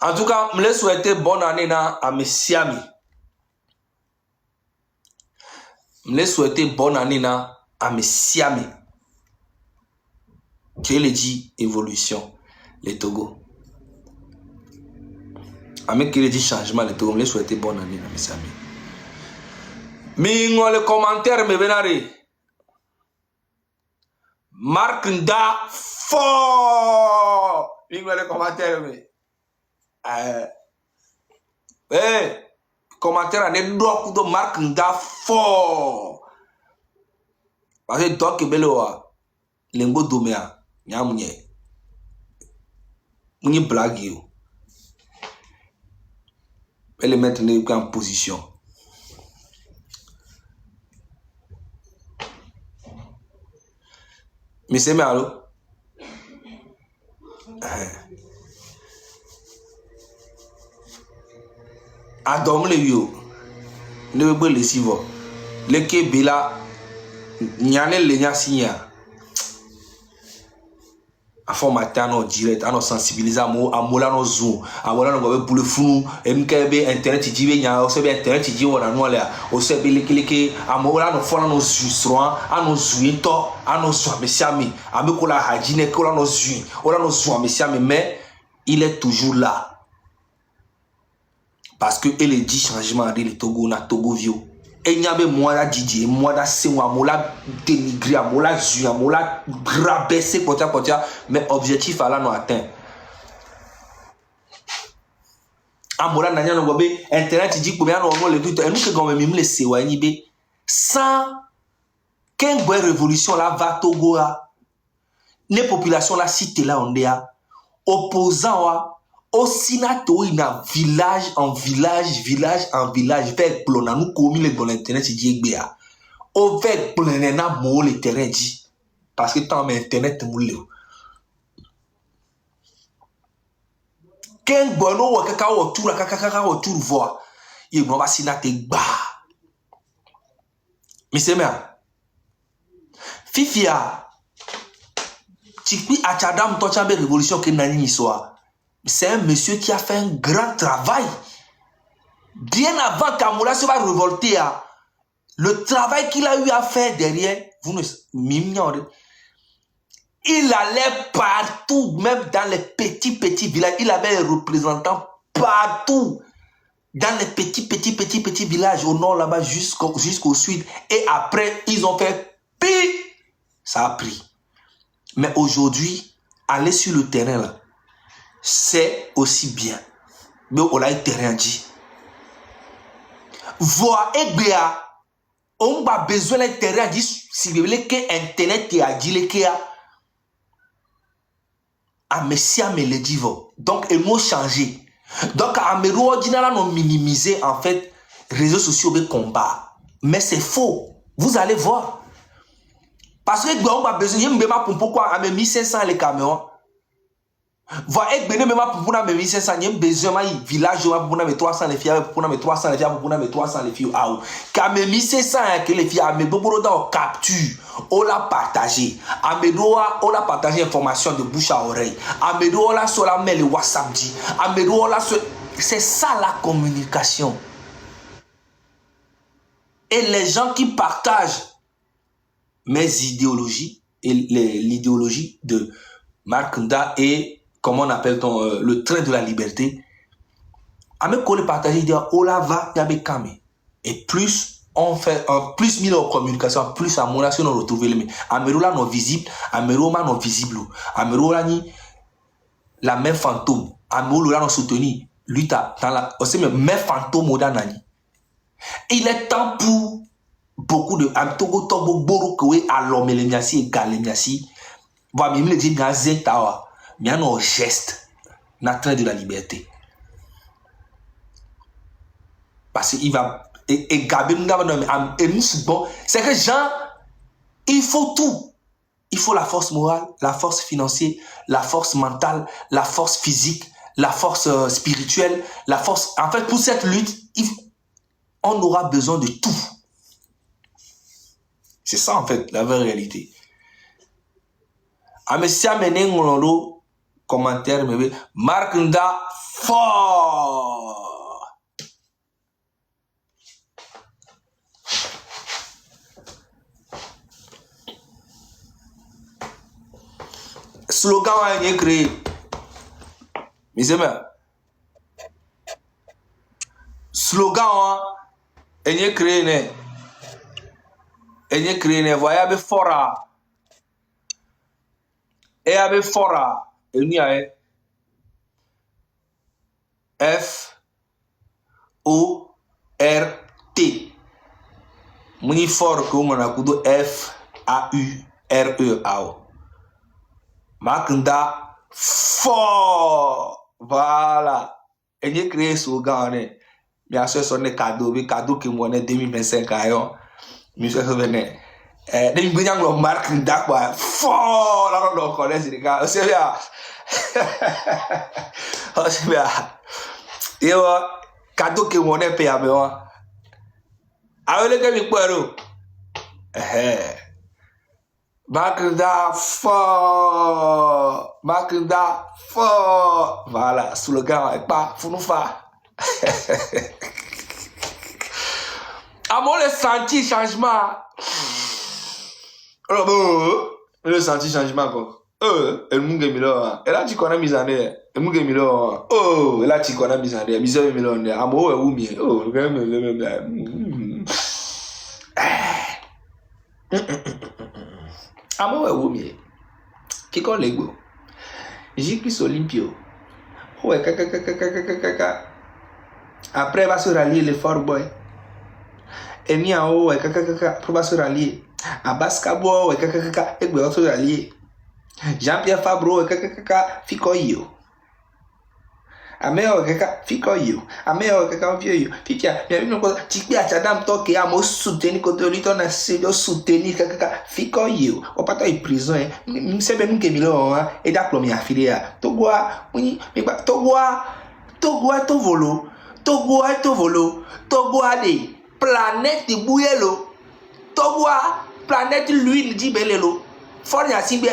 En tout cas, je me souhaite bonne année à mes siamis. Je les souhaiter bonne année à mes siamés. Qui le dit évolution, les Togo. Avec qui le dit changement, les Togo. Je les souhaiter bonne année à mes siamés. Mais dans les commentaires, me venez. Marc Nda fort. Dans les commentaires, mais. Commentaire à des doigts de Marc Nda fort. Parce que toi qui beloa, l'engo domea, nyamunye, muni blague yo. Elle est maintenant en position. Mais c'est mal. Adam le yo, ne veut pas le suivre. Le Kébila, nyane le nyasinya. A formater no direct, a no sensibiliser a mola no zoom, a mola no gobe bule funu, mkebe internet jibe nya, o sebe internet jibe wona no le, o sebe leke a mola no fola no zuisroan, a no zuinto, a no zo mesiami, a me kola hajine kola no zuin, ola no zo mesiami, mais il est toujours là. Parce que il est dit changement de le Togo na Togo vieux. Et il y avait moi là Didier, moi là c'est moi là dénigré, moi là zuin, moi là rabaissé mais objectif à là non atteint. Amola nanya no gobe internet dit combien on le doute et nous que quand même les sewani be sans qu'une bonne révolution là va Togo là les populations là cité là on est opposant là aussi na village en village fait plona nous commis les bon internet dit gbea au fait plona na mo le terrain dit parce que tant mais internet moule ken bono wa kaka o tour voir il no va sinate gba mais c'est bien fifia tikpi achadam to chambe révolution que nani soit. C'est un monsieur qui a fait un grand travail. Bien avant qu'Amoula se va révolter, le travail qu'il a eu à faire derrière, vous ne m'ignorez. Il allait partout, même dans les petits villages. Il avait des représentants partout. Dans les petits villages, au nord là-bas jusqu'au sud. Et après, ils ont fait pire. Ça a pris. Mais aujourd'hui, aller sur le terrain là, c'est aussi bien. Mais on a été terrain dit. Voir Egbea, on a besoin d'un terrain dit si vous voulez que Internet a dit le qu'il a. A Messia me le dit. Donc, il m'a changé. Donc, à mes ordinateurs, on minimiser en fait réseaux sociaux de combat. Mais c'est faux. Vous allez voir. Parce que on a besoin, il me demande pourquoi à mes 1500 les caméras. Voilà, et bien, même pour nous, 1500, il y a besoin de village, pour nous, 300 les filles, pour nous, 300 les filles, pour nous, 300 les filles. Ah, quand même 1500 que les filles, mais beaucoup de capture, on l'a partagé. Amédoa, on l'a partagé information de bouche à oreille. Amédoa, on l'a sur la mail WhatsApp dit. Amédoa, on l'a sur. C'est ça la communication. Et les gens qui partagent mes idéologies et l'idéologie de Marc Nda et comment on appelle le train de la liberté, à me coller partager dire oh là va yabe kame et plus on fait plus mis en communication plus à mon nation on retrouve les amérola non visible améroma non visible amérola ni la même fantôme amérola non soutenu lui dans la aussi même fantôme nani il est temps pour beaucoup de Togo Togo Borokoé à l'homme les miasi et galemiasi va même le dire gazé tawa mais il y a un geste dans le train de la liberté. Parce qu'il va. Et Gabi, c'est que Jean, il faut tout. Il faut la force morale, la force financière, la force mentale, la force physique, la force spirituelle, la force. En fait, pour cette lutte, on aura besoin de tout. C'est ça, en fait, la vraie réalité. Amesia Menengolo. Commentaire, mais Marc Nda fort. slogan est créé. Mais c'est bien. Slogan est créé. Est créé. Voyez, fora. Et avec fora. Et nous a F-O-R-T. Muni fort que on a kudo F-A-U-R-E-A. Makunda fort. Voilà. Et j'ai créé ce slogan. Bien sûr, ce sont des cadeaux que moi, en 2025, monsieur venait. Des gens qui ont marqué d'accord. Fort. Là, on connaît ces gars. C'est bien. C'est bien. Et cadeau que moi, on est payé à moi. Avec les gars, ils peuvent. Makunda fort. Makunda fort. Voilà. Slogan est pas Founufa. À moi, le senti changement. Le senti changement, quoi. Elle m'a dit, et là, tu connais mes années. Elle m'a dit, et là, tu connais mes années. Mes années, à moi, où mieux. À moi, où mieux. Qui connaît les goûts? J'ai pris Olympio. Ouais, kaka. Après, va se rallier les Fort Boy. Et mi en haut, kaka, pour va se rallier. À Bascabo, kaka, et va se rallier. Jean-Pierre Fabro, kaka, Fikoyo. Ameo, kaka, Fikoyo. Ameo, kaka, vieux. Fikia, bien vu, tu as Chadam toqué à mon soutenir côté lui, ton assis, soutenir, kaka, Fikoyo. Au pas de prison, c'est bien que Milo, et d'accord, mi affilié. Togoa, oui, mais Togoa, to volo. Togoa, to volo. Togoa, des planètes de bouillelo. Togoa, planète l'huile d'ibelelo. Fornia Sibia,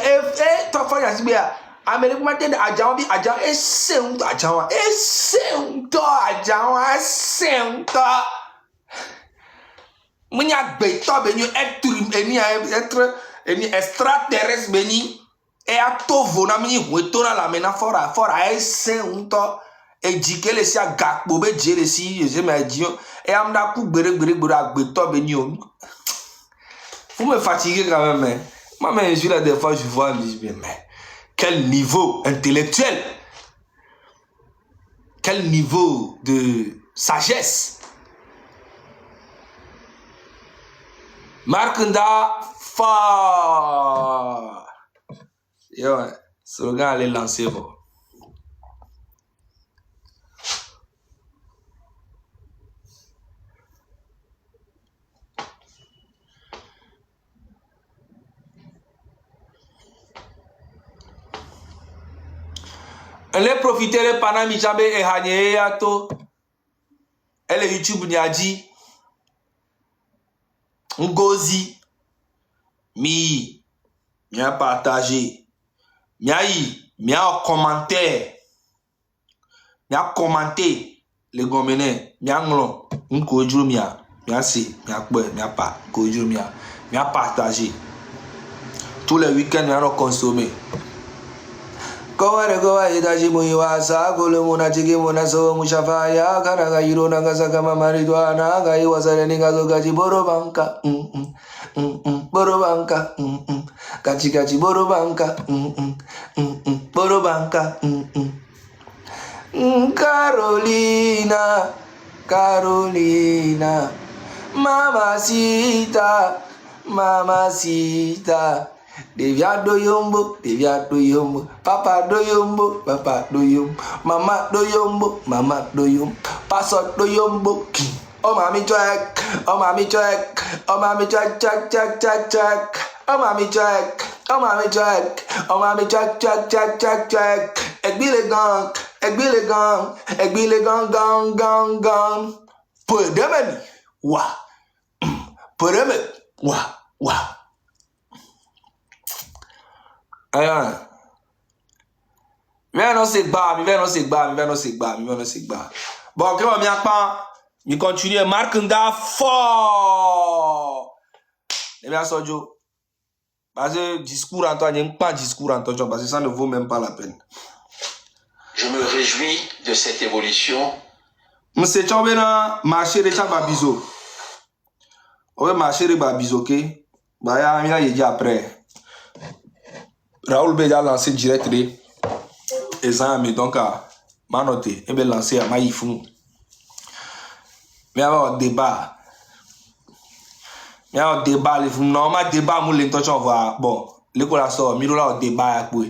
toi Fornia Sibia. Amérique matin de Adjan, Adjan, et c'est un Adjan, et c'est un Adjan, c'est un Mounia Beto, Beni, être extraterrestre, Beni, et à Tovo, Namini, Wetona, la mena, fora, et c'est un et Djiké, les sia gak, Bobé, Djelesi, je me dis, et Amda Kou, Beto, Beni, vous me fatiguez quand même, hein. Moi, je suis là des fois, je vois, je dis, mais quel niveau intellectuel, quel niveau de sagesse. Markunda fa. Yo, slogan allait lancer bon. Elle est profitée pendant Mijabe et Hanye Yato. Elle est YouTube Nyadi. Ngozi. Mi a partagé. Mi a commenté. Mi a commenté. Les gomenés. Mi a nglo. Nkojuru mi a si. Mi a kwe. Mi a pas. Nkojuru mi a partagé. Tous les week-ends, mi a consommé. Gowa itaji muiwasa kule munachiki munaso mushafaya karaga yiro nagasaka mamaridwa naga iwasare ningazo gaji borobanka borobanka gachi borobanka borobanka Carolina mamacita Devia do yombo, papa do yombo, mama do yombo, pastor do yombo. Oh mami check, check. Oh mami check. Oh mami check. Egbile gang. Podemeni, wa. Viens non c'est bas. Bon, comment on pas, on continue. Markunda fort. Les bien Sojo. Parce que discours en toi, il n'y a pas de discours en toi, parce que ça ne vaut même pas la peine. Je me réjouis de cette évolution. Monsieur Chambena, marché de Chambabizo. Ouais, marché de Babizo, ok? Bah, il y a dit après. Raoul Béja lancé direct les examens, donc, m'a noté. Et bien lancé à Maïfou. Mais avoir débat. Mais avoir débat, normalement, débat, moule, l'intention, va. Bon, l'école a sorti, miro là, débat, à quoi?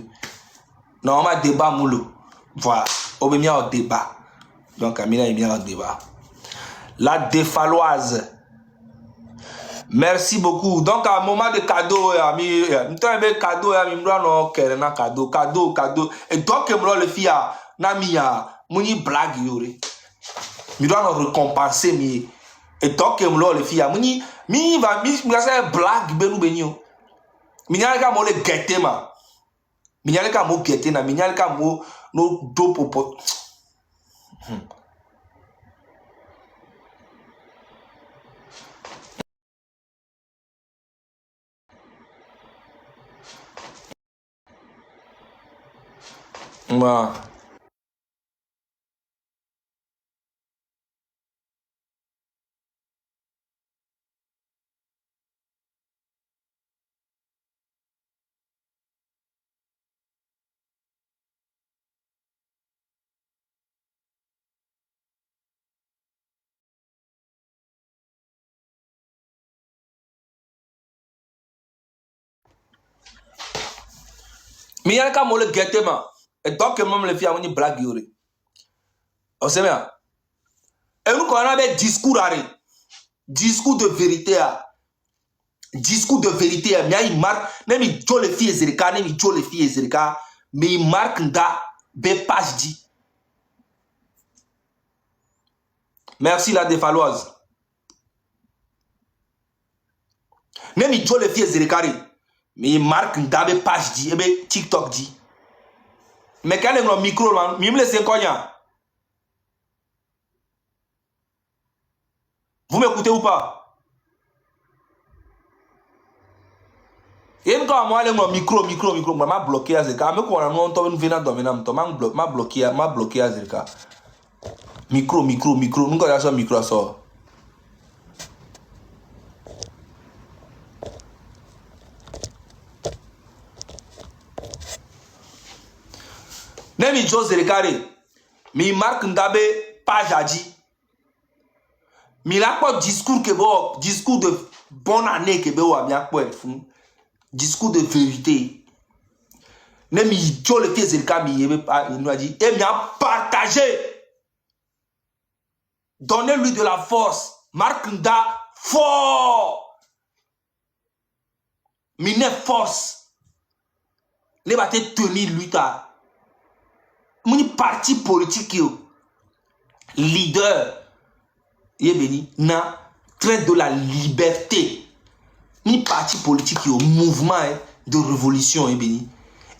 Normalement, débat, moule. Voilà. Au bien, il y a un débat. Donc, Amina, il y a un débat. La défaloise. Merci beaucoup. Donc, à un moment de cadeau, ami, un cadeau, ami, non, cadeau, cadeau, cadeau. Et donc, le fille, nami, mouni blague, yore. Mi dois nous récompenser, mi. Et donc, le fille, mouni, mi va, mi, blague, benu, benio. Mi n'y a qu'à mo le guetter, ma. Mi n'y a qu'à mo guetter, na, mi n'y a qu'à mo, no, do, popo. Voilà. Mi n'y a qu'à mo le guetter, ma. Et donc, même le fille, mouni blague, yore. On sait bien. Et nous, quand on a discours, discours de vérité, discours de vérité, mais il marque, même il joue les filles Ezerika, même il joue les filles Ezerika, mais il marque nda, be page dit. Merci la défaloise. Même il joue les filles Ezerika, mais il marque nda, be page dit, et be TikTok dit. Mais quand il a un micro, il me laisse un cognac. Vous m'écoutez ou pas? Et quand moi, j'ai un micro, m'a bloqué à Zerika. Mais quand on a m'a bloqué à Zerika. Micro, nous avons un micro à ça. Même il joue Zerika, mais il marque ndabe page à dit. Mais il a pas discours que bon, discours de bonne année que bon a bien quoi discours de vérité. Même il joue le fils Zerika, il nous a dit, et bien partagé. Donnez-lui de la force. Marque nda fort. Mine force. Les va te tenir lui ta. Mon parti politique leader. Na traite de la liberté. Ni parti politique mouvement de révolution il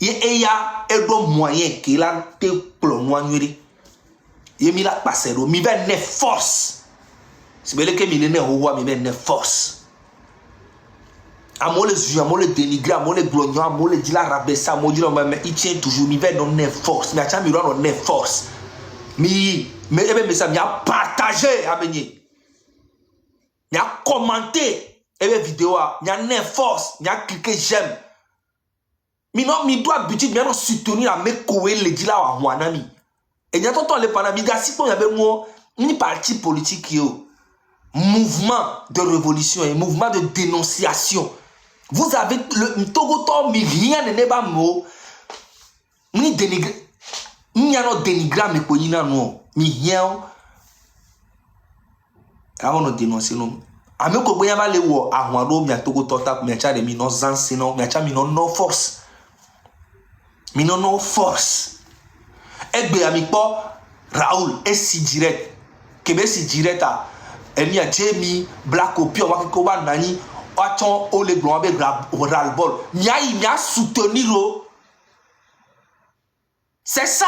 y a un moyen qu'il a te plonoyer. Il mi la passer mi va ne force. C'est belle que mi ne roi mi va ne force. Amo le zuya, amo le dénigrer, amo le glognon, amo le dire la rabaisser, amo dire mais il tient toujours mi va non ne force. Mi a mi doit non ne force. Mais ça mi a partagé à venir. Mi a commenté et vidéo mi a ne force, mi a cliqué j'aime. Mi non mi doit habitude mi a soutenir à me couer le dire là wa nami. Et n'y a pas le panami si on y avait moi ni parti politique yo mouvement de révolution et mouvement de dénonciation. Vous avez le Togo mais rien ne n'est pas mot ni dénigrer ni a no dénigrer mais quoi ina no mi rien avant de dénoncer non ame ko boya ba le wo ahwan do mi Togo ta mi cha de mi no zansi no mi cha mi no force mi no force egbe ami po Raoul est si direct kebe si direct a emi a Jamie Black Opi wa ko ba nani achon o le glon be ras-le-bol mi a soutenir c'est ça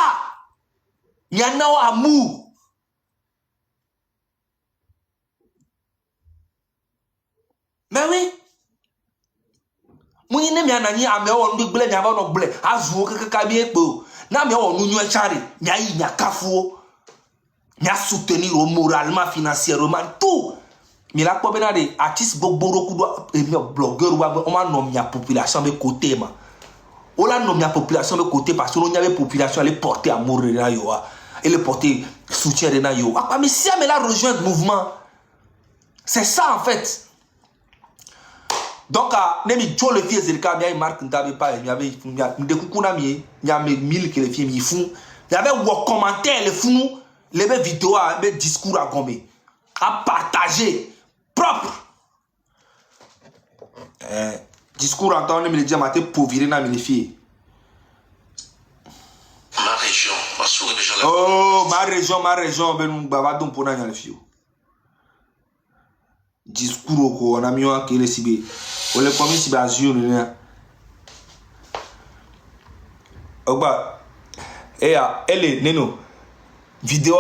mi a na amour mais oui Muni ne mia nani ame o ndu ble nya ba no ble azu kaka bi ekpo na me o nu nyu chare nya yi nya kafuo nya soutenir moralement financièrement tout mi la ko bena de artiste gbogboro ku do e mi blogueur wa o ma no mia population be côté ma o la no mia population be côté parce que on y avait population aller porter amour de na yo et le porter soutien de na yo ah mais si elle a rejoint le mouvement c'est ça en fait. Donc, nemi jo le fils Zerika mi marque ndabe pa mi avait de kukuna mi avait 1000 que les filles mi font. Il y avait un commentaire les fous les vidéos les discours à gombe à partager propre. Discours entendre me dire maté pauvrer na mes filles. Ma région, ma sous-région. Oh, ma région ben baba don pour na les filles. Discours ko on a mis en kele sibe. On les commis sibe azur ne. Oba elle est neno vidéo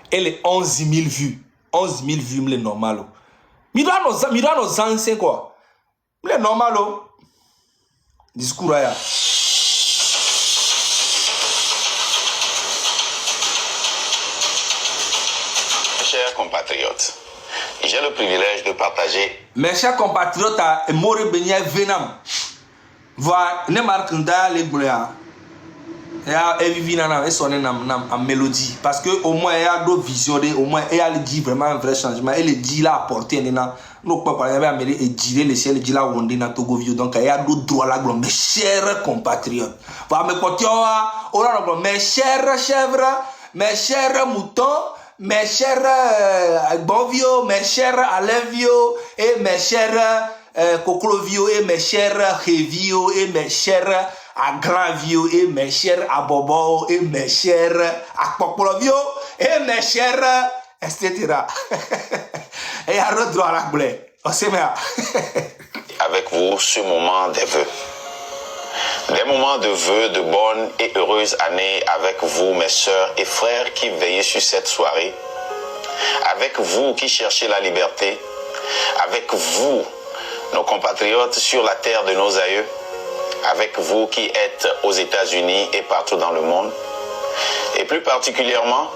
elle est 11 000 vues. 11 000 vues le normal. Mira nos anciens quoi. Le normal discours ya. Chers compatriotes, j'ai le privilège de partager. Mes chers compatriotes, More Benya Venam. Voilà, ne marque nda les gouléa. Et vivina et sonner en mélodie. Parce que au moins il y a d'autres visions, au moins il y a dit vraiment un vrai changement. Et le dit là apporté nena. Nous pas parler avec et dire les ciels dit là on dit na Togo Vio. Donc il y a d'autres droits là, mes chers compatriotes. Voilà mes côtois, mes chers chèvres, mes chers moutons. Mes chers Bonvio, mes chers Alevio, et mes chers Coclovio, et mes chers Revio, et mes chers Agravio, et mes chers Abobo, et mes chers Akpoklovio, et mes chers, etc. Et à l'autre droit à la boule. On sait bien. Avec vous ce moment des vœux. Des moments de vœux, de bonnes et heureuses années avec vous, mes sœurs et frères qui veillez sur cette soirée. Avec vous qui cherchez la liberté. Avec vous, nos compatriotes sur la terre de nos aïeux. Avec vous qui êtes aux États-Unis et partout dans le monde. Et plus particulièrement,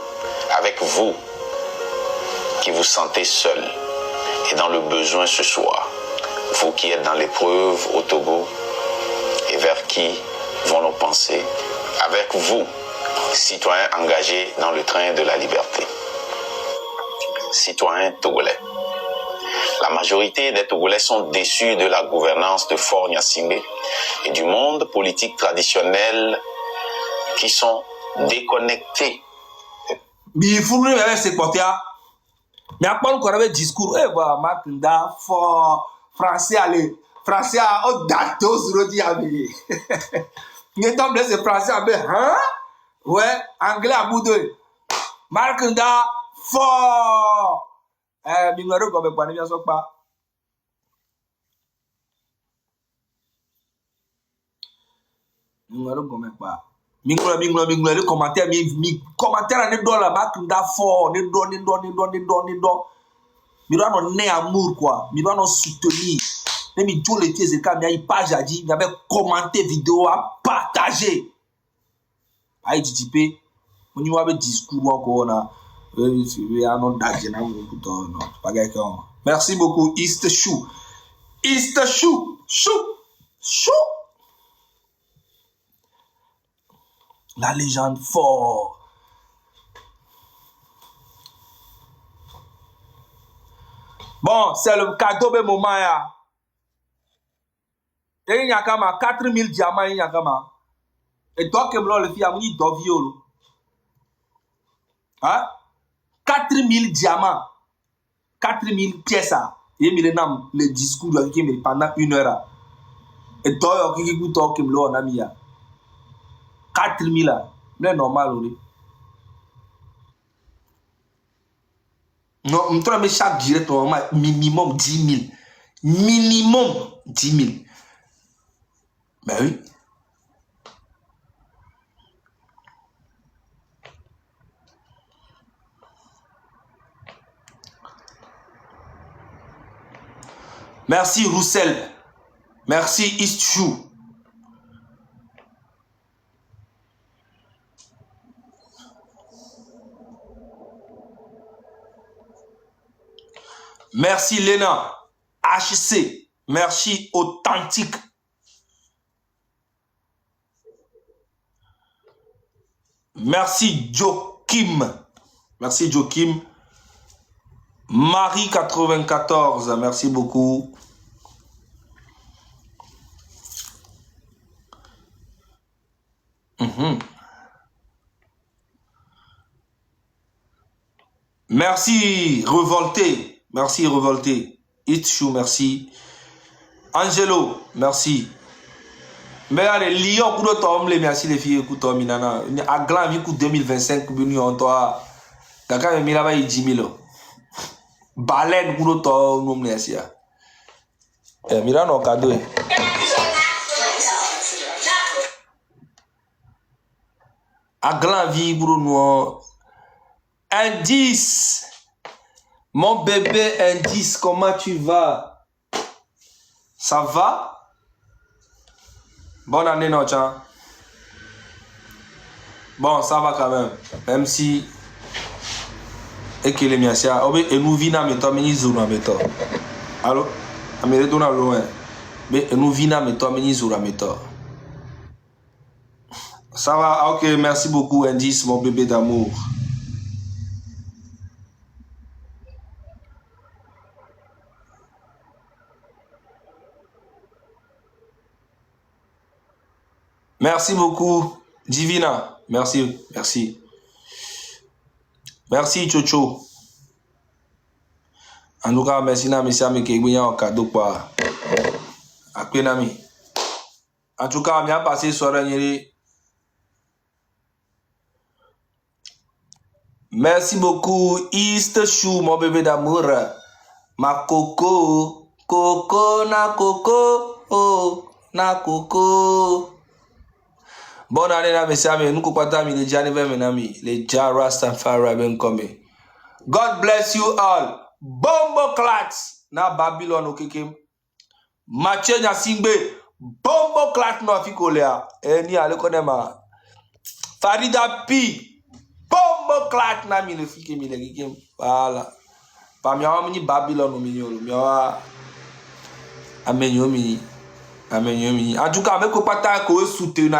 avec vous qui vous sentez seul et dans le besoin ce soir. Vous qui êtes dans l'épreuve au Togo. Et vers qui vont nos pensées? Avec vous, citoyens engagés dans le train de la liberté. Citoyens togolais. La majorité des Togolais sont déçus de la gouvernance de Faure Gnassingbé et du monde politique traditionnel qui sont déconnectés. Mais il faut nous avec ces côtés. Mais après, on avait discours. Eh, bah, Makunda, fort, français, allez. Français a dato sur le diable. Nous sommes blessés français hein? Ouais, anglais à bout de. Markenda fort. Bingaro comme pas bien pas. Bingaro comme pas. Bingaro commentaire commentaire ne doit la Markenda fort, ne doit. Mira no né amour quoi, mira no soutenir. Même tous les pieds quand il y a une page à dire, il y avait commenté vidéo à partager. À ITP, on y avait discours encore là. Merci beaucoup, East Chou. East Chou, Chou. La légende fort. Bon, c'est le cadeau de moment là. Et il y a quand même 4000 diamants, il y a quand même. Et toi, que le fille a mis d'oviolo. Hein? 4000 diamants. 4000 pièces. Et il y a le discours pendant 1 heure. Et toi, qui écoute toi, que le a mis. 4000 là. C'est normal. Non, on trouve chaque direct minimum 10 000. Minimum 10 000. Ben oui. Merci Roussel. Merci Eastchou. Merci Léna. HC. Merci Authentique. Merci Joachim. Merci Joachim. Marie 94. Merci beaucoup. Merci Revolté. Merci Revolté. Itchou, merci. Angelo, merci. Mais allez, Lyon, pour toi, merci les filles, écoute, Minana. À Glan, écoute 2025, venu en toi. D'accord, mais là-bas, il 10 000. Baleine, pour toi, nous, merci. Mira, non, cadeau. À Glan, vie, pour nous. Indice. Mon bébé Indice, comment tu vas? Ça va? Bonne année, non, tiens. Bon, ça va quand même. Même si. Et que les miens, et nous vîmes à mettre, mais nous avons mettre. Allô? Amérique, on a loin. Mais nous vîmes à mettre, mais nous avons mettre. Ça va? Ok, merci beaucoup, Indice, mon bébé d'amour. Merci beaucoup, Divina. Merci, merci. Merci, Chocho. En tout cas, merci, monsieur, mais qu'il y a un cadeau quoi. Après, Nami. En tout cas, bien passé soirée. Merci beaucoup, East Chou, mon bébé d'amour. Ma coco, coco, na coco, oh, na coco. Bonne année, mes amis. Nous comptons les Janivem, mes amis. Les Jarastafari ben comme. God bless you all. Bombo clats na Babylon okeke. Mathieu Nyasingbe. Bombo clat no fikolea. Ni ale konema. Farida P. Bombo clat na mi le fike mi le keke. Voilà. Pa mi awa mi Babylon o mi nyolo. Mi awa amenyo mi. Amen. En tout cas, avec le partage que soutenir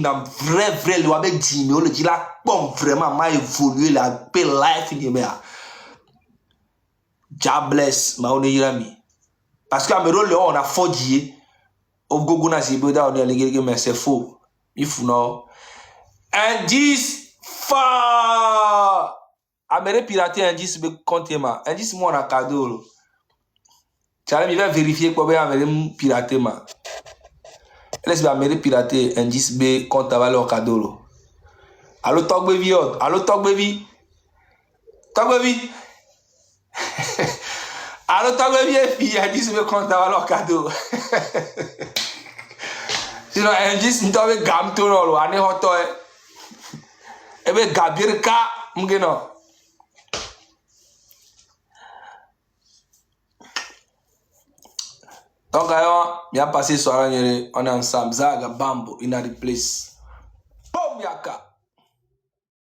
dans vrai le avec Jimmy, on le dit là, bon vraiment m'a évolué la paix life ni mais God bless ma on yirami. Parce qu'à Mero on a forgé au gogo na ziboda on est mais c'est faux. Il faut non. Indice fa Améré pirater indice be compte ma. Indice moi on a cadeau. Charles, il va vérifier quoi bien avec pirater ma. Laisse-moi me pirater indice B compte à valeur cadeau. Allo talk baby, allo talk baby. Talk baby. Allo talk baby puis indice B compte à valeur cadeau. Sinon indice nous doit gam tout non, ane hoto e. Ebe gabir ka mgeno. Donc, bien passé soirée, on est ensemble. Zaga Bambo, in a place.